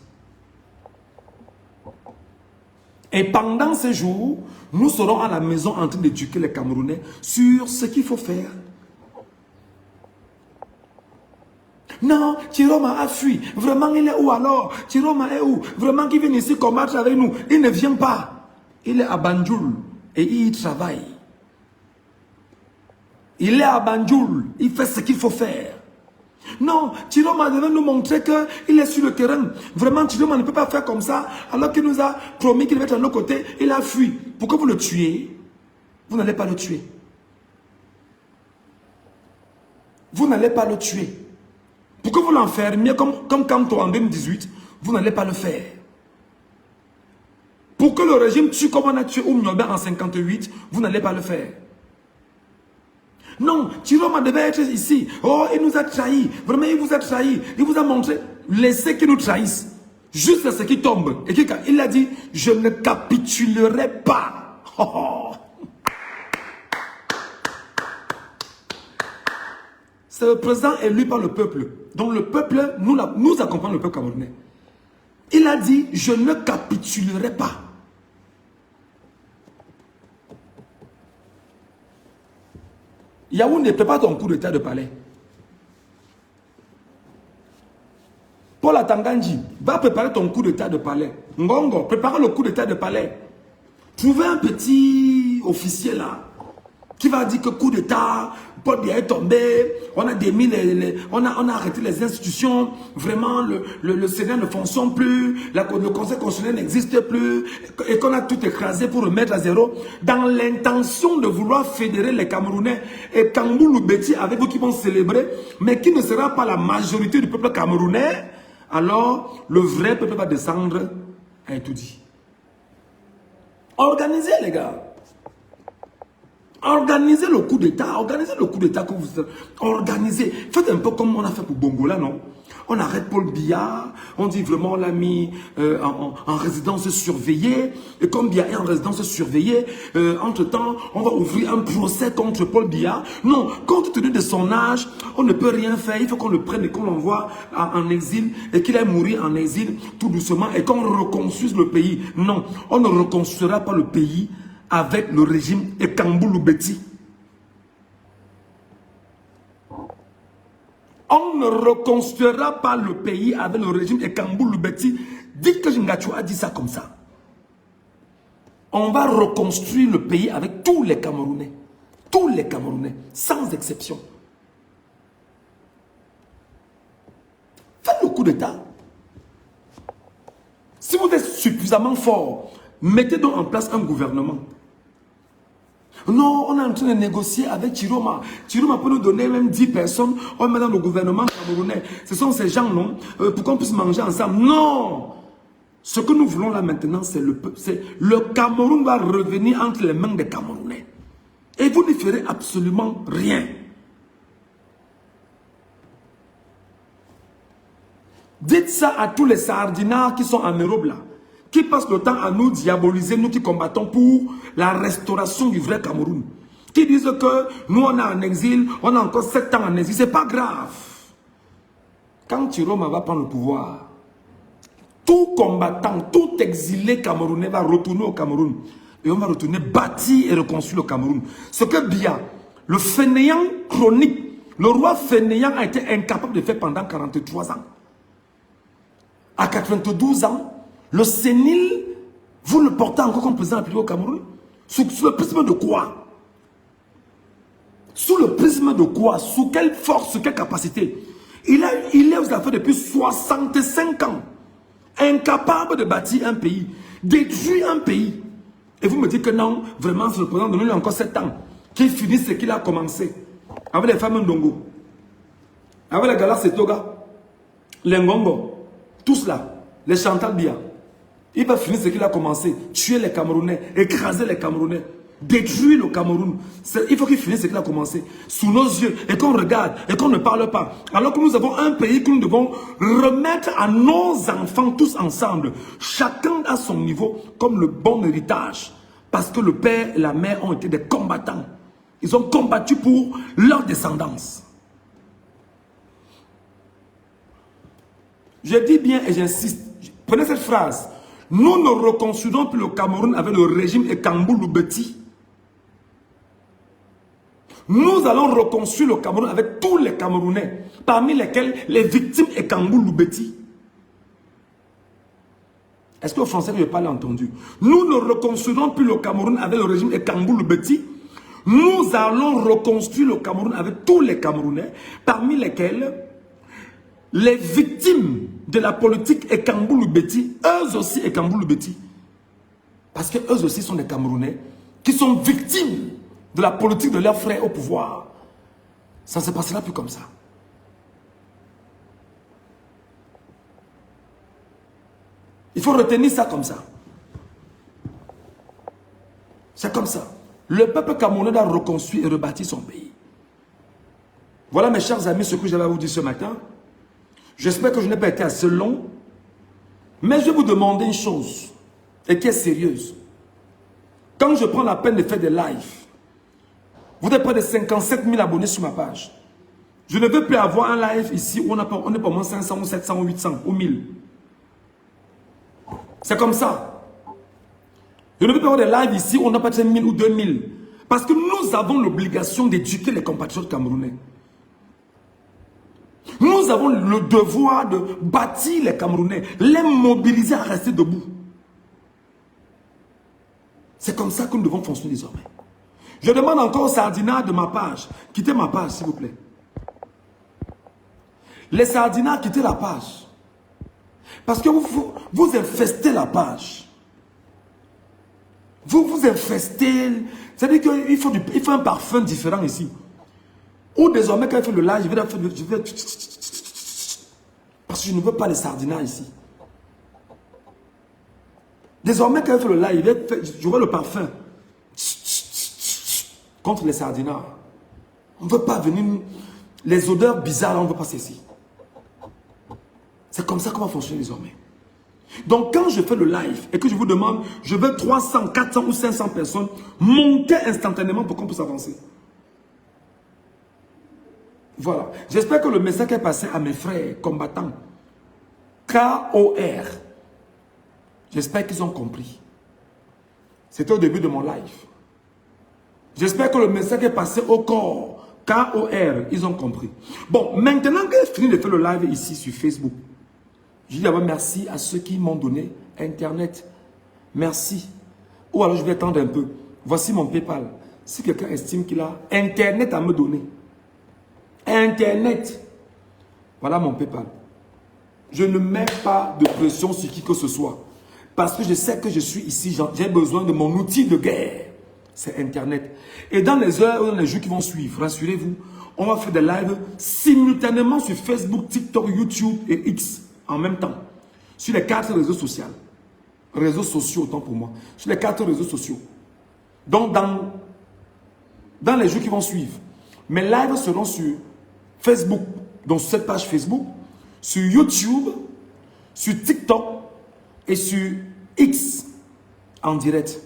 Et pendant ces jours, nous serons à la maison en train d'éduquer les Camerounais sur ce qu'il faut faire. Non, Chiroma a fui. Vraiment, il est où alors? Chiroma est où? Vraiment, qui vient ici combattre avec nous? Il ne vient pas. Il est à Banjul et il travaille. Il est à Banjul. Il fait ce qu'il faut faire. Non, Chiroma devait nous montrer qu'il est sur le terrain. Vraiment, Chiroma ne peut pas faire comme ça. Alors qu'il nous a promis qu'il va être à nos côtés. Il a fui. Pourquoi vous le tuez? Vous n'allez pas le tuer. Vous n'allez pas le tuer. Pourquoi vous l'enfermiez comme Kamto en 2018, vous n'allez pas le faire. Pour que le régime tue comme on a tué Oumniobe en 58, vous n'allez pas le faire. Non, Chiroma devait être ici. Oh, il nous a trahis. Vraiment, il vous a trahis. Il vous a montré. Laissez qu'ils nous trahissent. Juste ce qui tombe. Et il a dit, je ne capitulerai pas. Oh, oh. C'est le président élu par le peuple. Donc le peuple, nous accompagnons le peuple camerounais. Il a dit, je ne capitulerai pas. Yaoundé, prépare ton coup d'état de palais. Paul Atanganji, va préparer ton coup d'état de palais. Ngongo, prépare le coup d'état de palais. Trouvez un petit officier là, qui va dire que coup d'état, Paul Biya est tombé, on a démis on a arrêté les institutions, vraiment le Sénat ne fonctionne plus, le Conseil constitutionnel n'existe plus, et qu'on a tout écrasé pour remettre à zéro, dans l'intention de vouloir fédérer les Camerounais, et Kamboulou Beti avec vous qui vont célébrer, mais qui ne sera pas la majorité du peuple camerounais, alors le vrai peuple va descendre à tout dit. Organisez les gars. Organisez le coup d'État, que vous organisez. Faites un peu comme on a fait pour Bongola, non? On arrête Paul Biya, on dit vraiment on l'a mis en résidence surveillée. Et comme Biya est en résidence surveillée, entre-temps, on va ouvrir un procès contre Paul Biya. Non, compte tenu de son âge, on ne peut rien faire. Il faut qu'on le prenne et qu'on l'envoie en exil et qu'il aille mourir en exil tout doucement et qu'on reconstruise le pays. Non, on ne reconstruira pas le pays avec le régime Ekambulu-Beti. On ne reconstruira pas le pays avec le régime Ekambulu-Beti. Dites que Ngachou a dit ça comme ça. On va reconstruire le pays avec tous les Camerounais. Tous les Camerounais, sans exception. Faites le coup d'État. Si vous êtes suffisamment fort, mettez donc en place un gouvernement. Non, on est en train de négocier avec Chiroma. Chiroma peut nous donner même 10 personnes. On met dans le gouvernement camerounais. Ce sont ces gens, non, pour qu'on puisse manger ensemble. Non! Ce que nous voulons là maintenant, c'est le Cameroun va revenir entre les mains des Camerounais. Et vous ne ferez absolument rien. Dites ça à tous les sardinards qui sont en Europe là, qui passent le temps à nous diaboliser, nous qui combattons pour la restauration du vrai Cameroun. Qui disent que nous on est en exil, on a encore 7 ans en exil, c'est pas grave. Quand Chiroma va prendre le pouvoir, tout combattant, tout exilé camerounais va retourner au Cameroun. Et on va retourner bâtir et reconstruire le Cameroun. Ce que Biya, le fainéant chronique, le roi fainéant a été incapable de faire pendant 43 ans. À 92 ans, le sénile, vous le portez encore comme président appelé au Cameroun? Sous le prisme de quoi? Sous le prisme de quoi? Sous quelle force, sous quelle capacité? Il est aux affaires depuis 65 ans. Incapable de bâtir un pays, détruire un pays. Et vous me dites que non, vraiment, ce président donne-lui encore 7 ans. Qu'il finisse ce qu'il a commencé. Avec les femmes Ndongo, avec les Galas Setoga, les Ngombo, tous là, les Chantal Biya. Il va finir ce qu'il a commencé. Tuer les Camerounais, écraser les Camerounais, détruire le Cameroun. Il faut qu'il finisse ce qu'il a commencé. Sous nos yeux, et qu'on regarde, et qu'on ne parle pas. Alors que nous avons un pays que nous devons remettre à nos enfants tous ensemble. Chacun à son niveau, comme le bon héritage. Parce que le père et la mère ont été des combattants. Ils ont combattu pour leur descendance. Je dis bien et j'insiste. Prenez cette phrase. Nous ne reconstruirons plus le Cameroun avec le régime Ekambulu-Beti. Nous allons reconstruire le Cameroun avec tous les Camerounais, parmi lesquels les victimes Ekambulu-Beti. Est-ce que le français ne pas l'entendu? Nous ne reconstruirons plus le Cameroun avec le régime Ekambulu-Beti. Nous allons reconstruire le Cameroun avec tous les Camerounais, parmi lesquels les victimes de la politique Ekambulu-Beti, eux aussi Ekambulu-Beti. Parce que eux aussi sont des Camerounais qui sont victimes de la politique de leurs frères au pouvoir. Ça ne se passera plus comme ça. Il faut retenir ça comme ça. C'est comme ça. Le peuple camerounais doit reconstruire et rebâtir son pays. Voilà mes chers amis ce que j'avais à vous dire ce matin. J'espère que je n'ai pas été assez long. Mais je vais vous demander une chose, et qui est sérieuse. Quand je prends la peine de faire des lives, vous êtes près de 57 000 abonnés sur ma page. Je ne veux plus avoir un live ici où on est pas moins 500 ou 700 ou 800 ou 1000. C'est comme ça. Je ne veux pas avoir des lives ici où on n'a pas 1000 ou 2000. Parce que nous avons l'obligation d'éduquer les compatriotes camerounais. Nous avons le devoir de bâtir les Camerounais, les mobiliser à rester debout. C'est comme ça que nous devons fonctionner désormais. Je demande encore aux sardinards de ma page, quittez ma page s'il vous plaît. Les sardinards, quittez la page. Parce que vous infestez la page. Vous infestez. C'est-à-dire qu'il faut un parfum différent ici. Ou désormais, quand il fait le live, je vais parce que je ne veux pas les sardinards ici. Désormais, quand il fait le live, j'aurai le parfum. contre les sardinards. On ne veut pas venir... Les odeurs bizarres, on ne veut pas ceci. C'est comme ça qu'on va fonctionner désormais. Donc quand je fais le live et que je vous demande, je veux 300, 400 ou 500 personnes, montez instantanément pour qu'on puisse avancer. Voilà. J'espère que le message est passé à mes frères combattants. KOR. J'espère qu'ils ont compris. C'était au début de mon live. J'espère que le message est passé au corps. KOR. Ils ont compris. Bon, maintenant que j'ai fini de faire le live ici sur Facebook, je dis d'abord merci à ceux qui m'ont donné Internet. Merci. Ou alors je vais attendre un peu. Voici mon PayPal. Si quelqu'un estime qu'il a Internet à me donner. Internet. Voilà mon PayPal. Je ne mets pas de pression sur qui que ce soit. Parce que je sais que je suis ici, j'ai besoin de mon outil de guerre. C'est Internet. Et dans les heures, dans les jours qui vont suivre, rassurez-vous, on va faire des lives simultanément sur Facebook, TikTok, YouTube et X en même temps. Sur les 4 réseaux sociaux. Réseaux sociaux, autant pour moi. Sur les 4 réseaux sociaux. Donc, dans les jours qui vont suivre, mes lives seront sur Facebook, donc sur cette page Facebook, sur YouTube, sur TikTok et sur X en direct.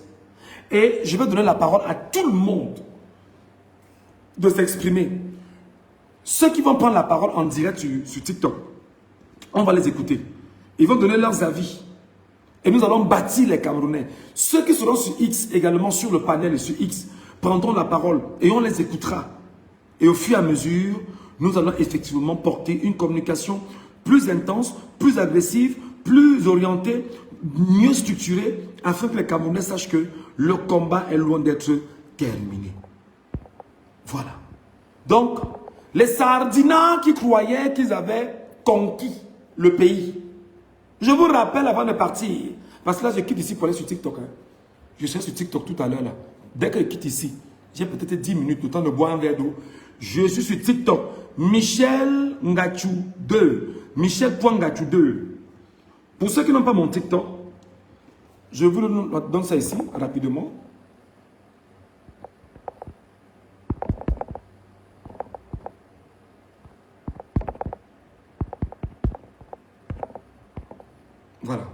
Et je vais donner la parole à tout le monde de s'exprimer. Ceux qui vont prendre la parole en direct sur TikTok, on va les écouter. Ils vont donner leurs avis. Et nous allons bâtir les Camerounais. Ceux qui seront sur X, également sur le panel et sur X, prendront la parole et on les écoutera. Et au fur et à mesure, nous allons effectivement porter une communication plus intense, plus agressive, plus orientée, mieux structurée, afin que les Camerounais sachent que le combat est loin d'être terminé. Voilà. Donc, les sardinards qui croyaient qu'ils avaient conquis le pays. Je vous rappelle avant de partir, parce que là je quitte ici pour aller sur TikTok. Hein. Je serai sur TikTok tout à l'heure. Dès que je quitte ici, j'ai peut-être 10 minutes, le temps de boire un verre d'eau. Je suis sur TikTok. Michel Ngachou 2. Michel.Ngachou 2. Pour ceux qui n'ont pas mon TikTok, je vous donne ça ici, rapidement. Voilà.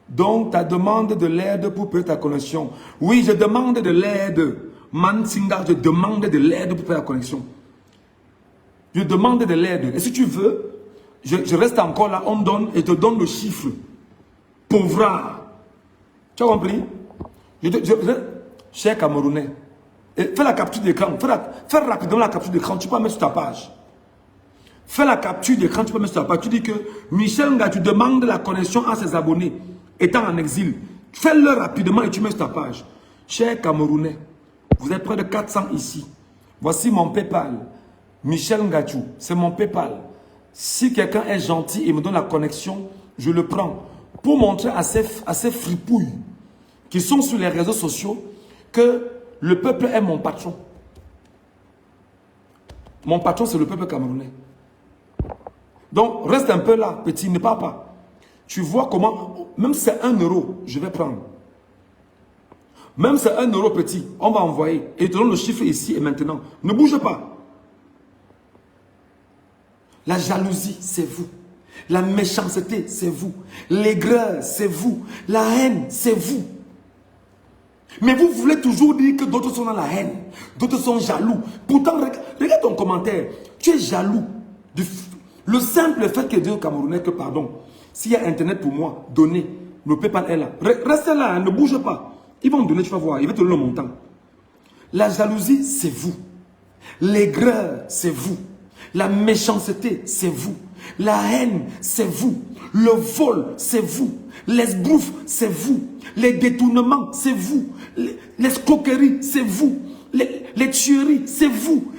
Donc, ta demande de l'aide pour payer ta connexion. Oui, je demande de l'aide. Mansinga, je demande de l'aide pour payer la connexion. Je demande de l'aide. Et si tu veux, je reste encore là, on donne et te donne le chiffre. Pauvra. Tu as compris? Cher Camerounais, fais la capture d'écran. Fais rapidement la capture d'écran. Tu peux la mettre sur ta page. Fais la capture d'écran, tu peux mettre sur ta page. Tu dis que Michel Ngachou demande la connexion à ses abonnés étant en exil. Fais-le rapidement et tu mets sur ta page. Cher Camerounais, vous êtes près de 400 ici. Voici mon PayPal. Michel Ngachou, c'est mon PayPal. Si quelqu'un est gentil et me donne la connexion, je le prends. Pour montrer à ces fripouilles qui sont sur les réseaux sociaux que le peuple est mon patron. Mon patron, c'est le peuple camerounais. Donc, reste un peu là, petit, ne pars pas. Tu vois comment, même si c'est 1 euro, je vais prendre. Même si c'est 1 euro petit, on va envoyer. Et te donne le chiffre ici et maintenant. Ne bouge pas. La jalousie, c'est vous. La méchanceté, c'est vous. L'aigreur, c'est vous. La haine, c'est vous. Mais vous voulez toujours dire que d'autres sont dans la haine. D'autres sont jaloux. Pourtant, regarde ton commentaire. Tu es jaloux. Le simple fait que Dieu au Camerounais que pardon. S'il y a Internet pour moi, donnez. Le PayPal est là. Restez là, hein, ne bougez pas. Ils vont me donner, tu vas voir. Ils vont te donner le montant. La jalousie, c'est vous. L'aigreur, c'est vous. La méchanceté, c'est vous. La haine, c'est vous. Le vol, c'est vous. L'esbrouffe, c'est vous. Les détournements, c'est vous. L'escroquerie, c'est vous. Les tueries, c'est vous.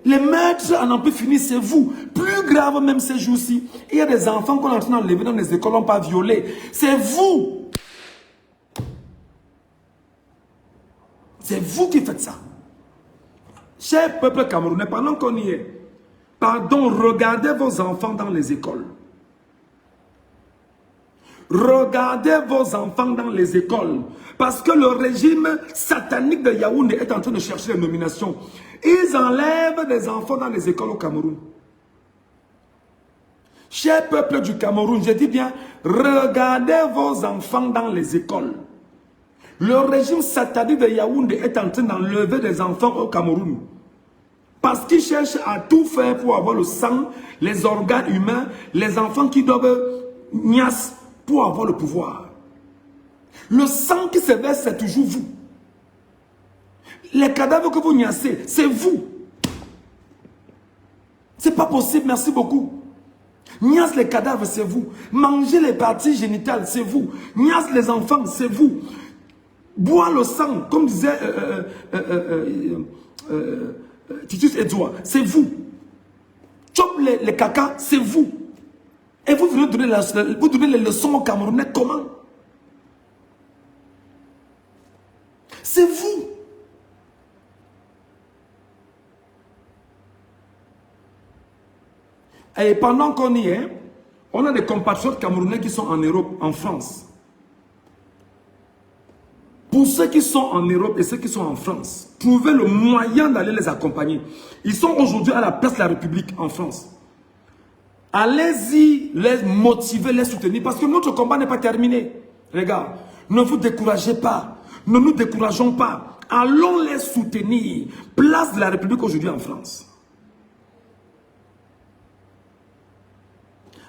Les meurtres à n'en plus finir, c'est vous. Plus grave même ces jours-ci, il y a des enfants qu'on est en train d'enlever dans les écoles, on n'a pas violé. C'est vous. C'est vous qui faites ça. Cher peuple camerounais, pendant qu'on y est, pardon, regardez vos enfants dans les écoles. Regardez vos enfants dans les écoles. Parce que le régime satanique de Yaoundé est en train de chercher les nominations. Ils enlèvent des enfants dans les écoles au Cameroun. Cher peuple du Cameroun, je dis bien, regardez vos enfants dans les écoles. Le régime satanique de Yaoundé est en train d'enlever des enfants au Cameroun. Parce qu'ils cherchent à tout faire pour avoir le sang, les organes humains, les enfants qui doivent niasse pour avoir le pouvoir. Le sang qui se verse, c'est toujours vous. Les cadavres que vous niassez, c'est vous. C'est pas possible, merci beaucoup. Niasse les cadavres, c'est vous. Manger les parties génitales, c'est vous. Niasse les enfants, c'est vous. Boire le sang, comme disait Titus Edouard, c'est vous. Chop les caca, c'est vous. Et vous venez donner les leçons aux Camerounais comment? C'est vous. Et pendant qu'on y est, on a des compatriotes camerounais qui sont en Europe, en France. Pour ceux qui sont en Europe et ceux qui sont en France, trouvez le moyen d'aller les accompagner. Ils sont aujourd'hui à la place de la République en France. Allez-y, les motiver, les soutenir, parce que notre combat n'est pas terminé. Les gars, ne vous découragez pas. Ne nous décourageons pas. Allons les soutenir. Place de la République aujourd'hui en France.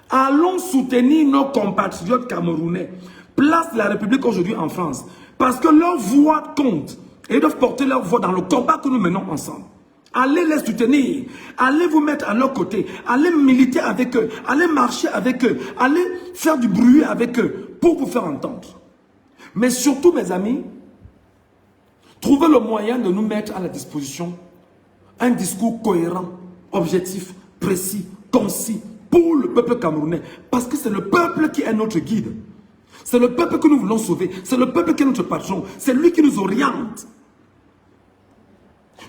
Allons soutenir nos compatriotes camerounais. Place de la République aujourd'hui en France. Parce que leur voix compte. Et ils doivent porter leur voix dans le combat que nous menons ensemble. Allez les soutenir. Allez vous mettre à leur côté. Allez militer avec eux. Allez marcher avec eux. Allez faire du bruit avec eux pour vous faire entendre. Mais surtout, mes amis, trouvez le moyen de nous mettre à la disposition un discours cohérent, objectif, précis, concis pour le peuple camerounais. Parce que c'est le peuple qui est notre guide. C'est le peuple que nous voulons sauver. C'est le peuple qui est notre patron. C'est lui qui nous oriente.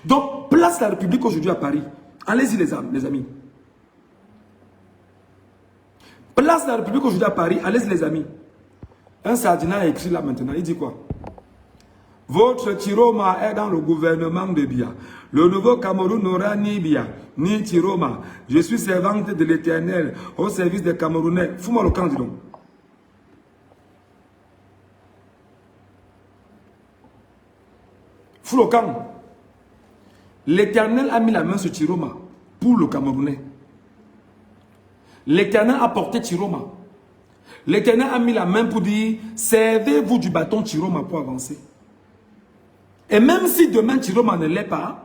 Donc, place la République aujourd'hui à Paris. Allez-y les amis. Place la République aujourd'hui à Paris. Allez-y les amis. Un sardinat a écrit là maintenant. Il dit quoi? Votre Tiroma est dans le gouvernement de Biya. Le nouveau Cameroun n'aura ni Biya, ni Tiroma. Je suis servante de l'Éternel au service des Camerounais. Fous-moi le camp, dis donc. Fous le camp. L'Éternel a mis la main sur Tiroma pour le Camerounais. L'Éternel a porté Tiroma. L'Éternel a mis la main pour dire, servez-vous du bâton Tiroma pour avancer. Et même si demain Tiroma ne l'est pas,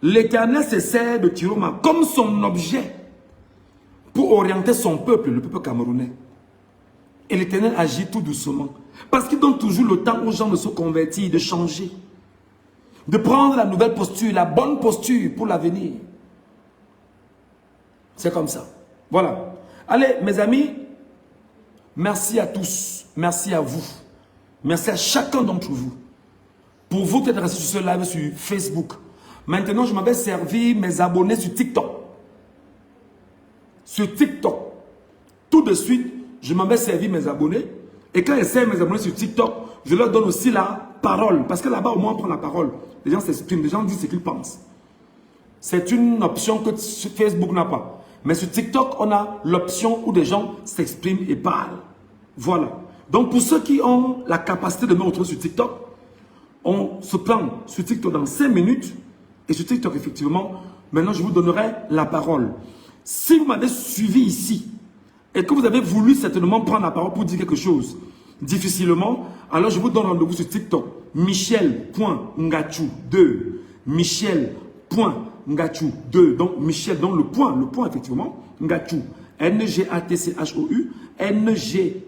l'Éternel se sert de Tiroma comme son objet pour orienter son peuple, le peuple camerounais. Et l'Éternel agit tout doucement. Parce qu'il donne toujours le temps aux gens de se convertir, de changer. De prendre la nouvelle posture, la bonne posture pour l'avenir. C'est comme ça. Voilà. Allez, mes amis, merci à tous. Merci à vous. Merci à chacun d'entre vous. Pour vous qui êtes restés sur ce live sur Facebook. Maintenant, je m'avais servi mes abonnés sur TikTok. Sur TikTok. Tout de suite, je m'avais servi mes abonnés. Et quand je sers mes abonnés sur TikTok, je leur donne aussi la parole. Parce que là-bas, au moins, on prend la parole. Les gens s'expriment, les gens disent ce qu'ils pensent. C'est une option que Facebook n'a pas. Mais sur TikTok, on a l'option où des gens s'expriment et parlent. Voilà. Donc, pour ceux qui ont la capacité de me retrouver sur TikTok, on se prend sur TikTok dans 5 minutes. Et sur TikTok, effectivement, maintenant, je vous donnerai la parole. Si vous m'avez suivi ici, et que vous avez voulu certainement prendre la parole pour dire quelque chose, difficilement, alors je vous donne rendez-vous sur TikTok. Michel.ngachou2. Michel.ngachou2. Donc, Michel, donc le point effectivement. Ngachou. N-G-A-T-C-H-O-U. N-G-A-T-C-H-O-U.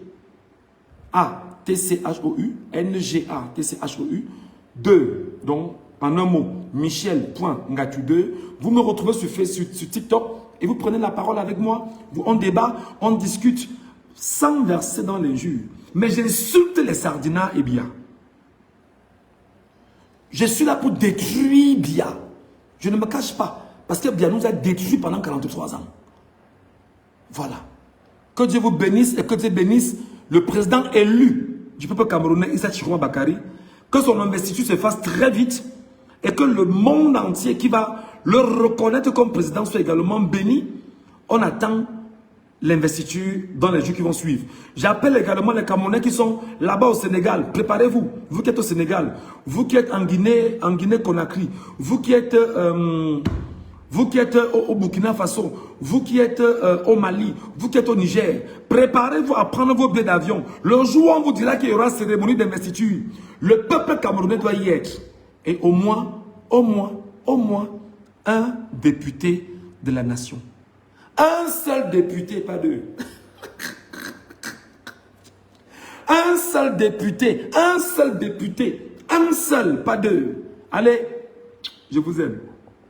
N-G-A-T-C-H-O-U. 2. Donc, en un mot, Michel.ngachou2. Vous me retrouvez sur TikTok et vous prenez la parole avec moi. On débat, on discute sans verser dans l'injure. Mais j'insulte les sardinats et Biya. Je suis là pour détruire Biya. Je ne me cache pas. Parce que Biya nous a détruits pendant 43 ans. Voilà. Que Dieu vous bénisse et que Dieu bénisse le président élu du peuple camerounais, Issa Chiroma Bakary, que son investiture se fasse très vite et que le monde entier qui va le reconnaître comme président soit également béni. On attend l'investiture dans les jours qui vont suivre. J'appelle également les Camerounais qui sont là-bas au Sénégal. Préparez-vous. Vous qui êtes au Sénégal, vous qui êtes en Guinée-Conakry, vous qui êtes au Burkina Faso, vous qui êtes au Mali, vous qui êtes au Niger, préparez-vous à prendre vos billets d'avion. Le jour où on vous dira qu'il y aura cérémonie d'investiture, le peuple camerounais doit y être. Et au moins, un député de la nation. Un seul député, pas deux. Un seul député, pas deux. Allez, je vous aime.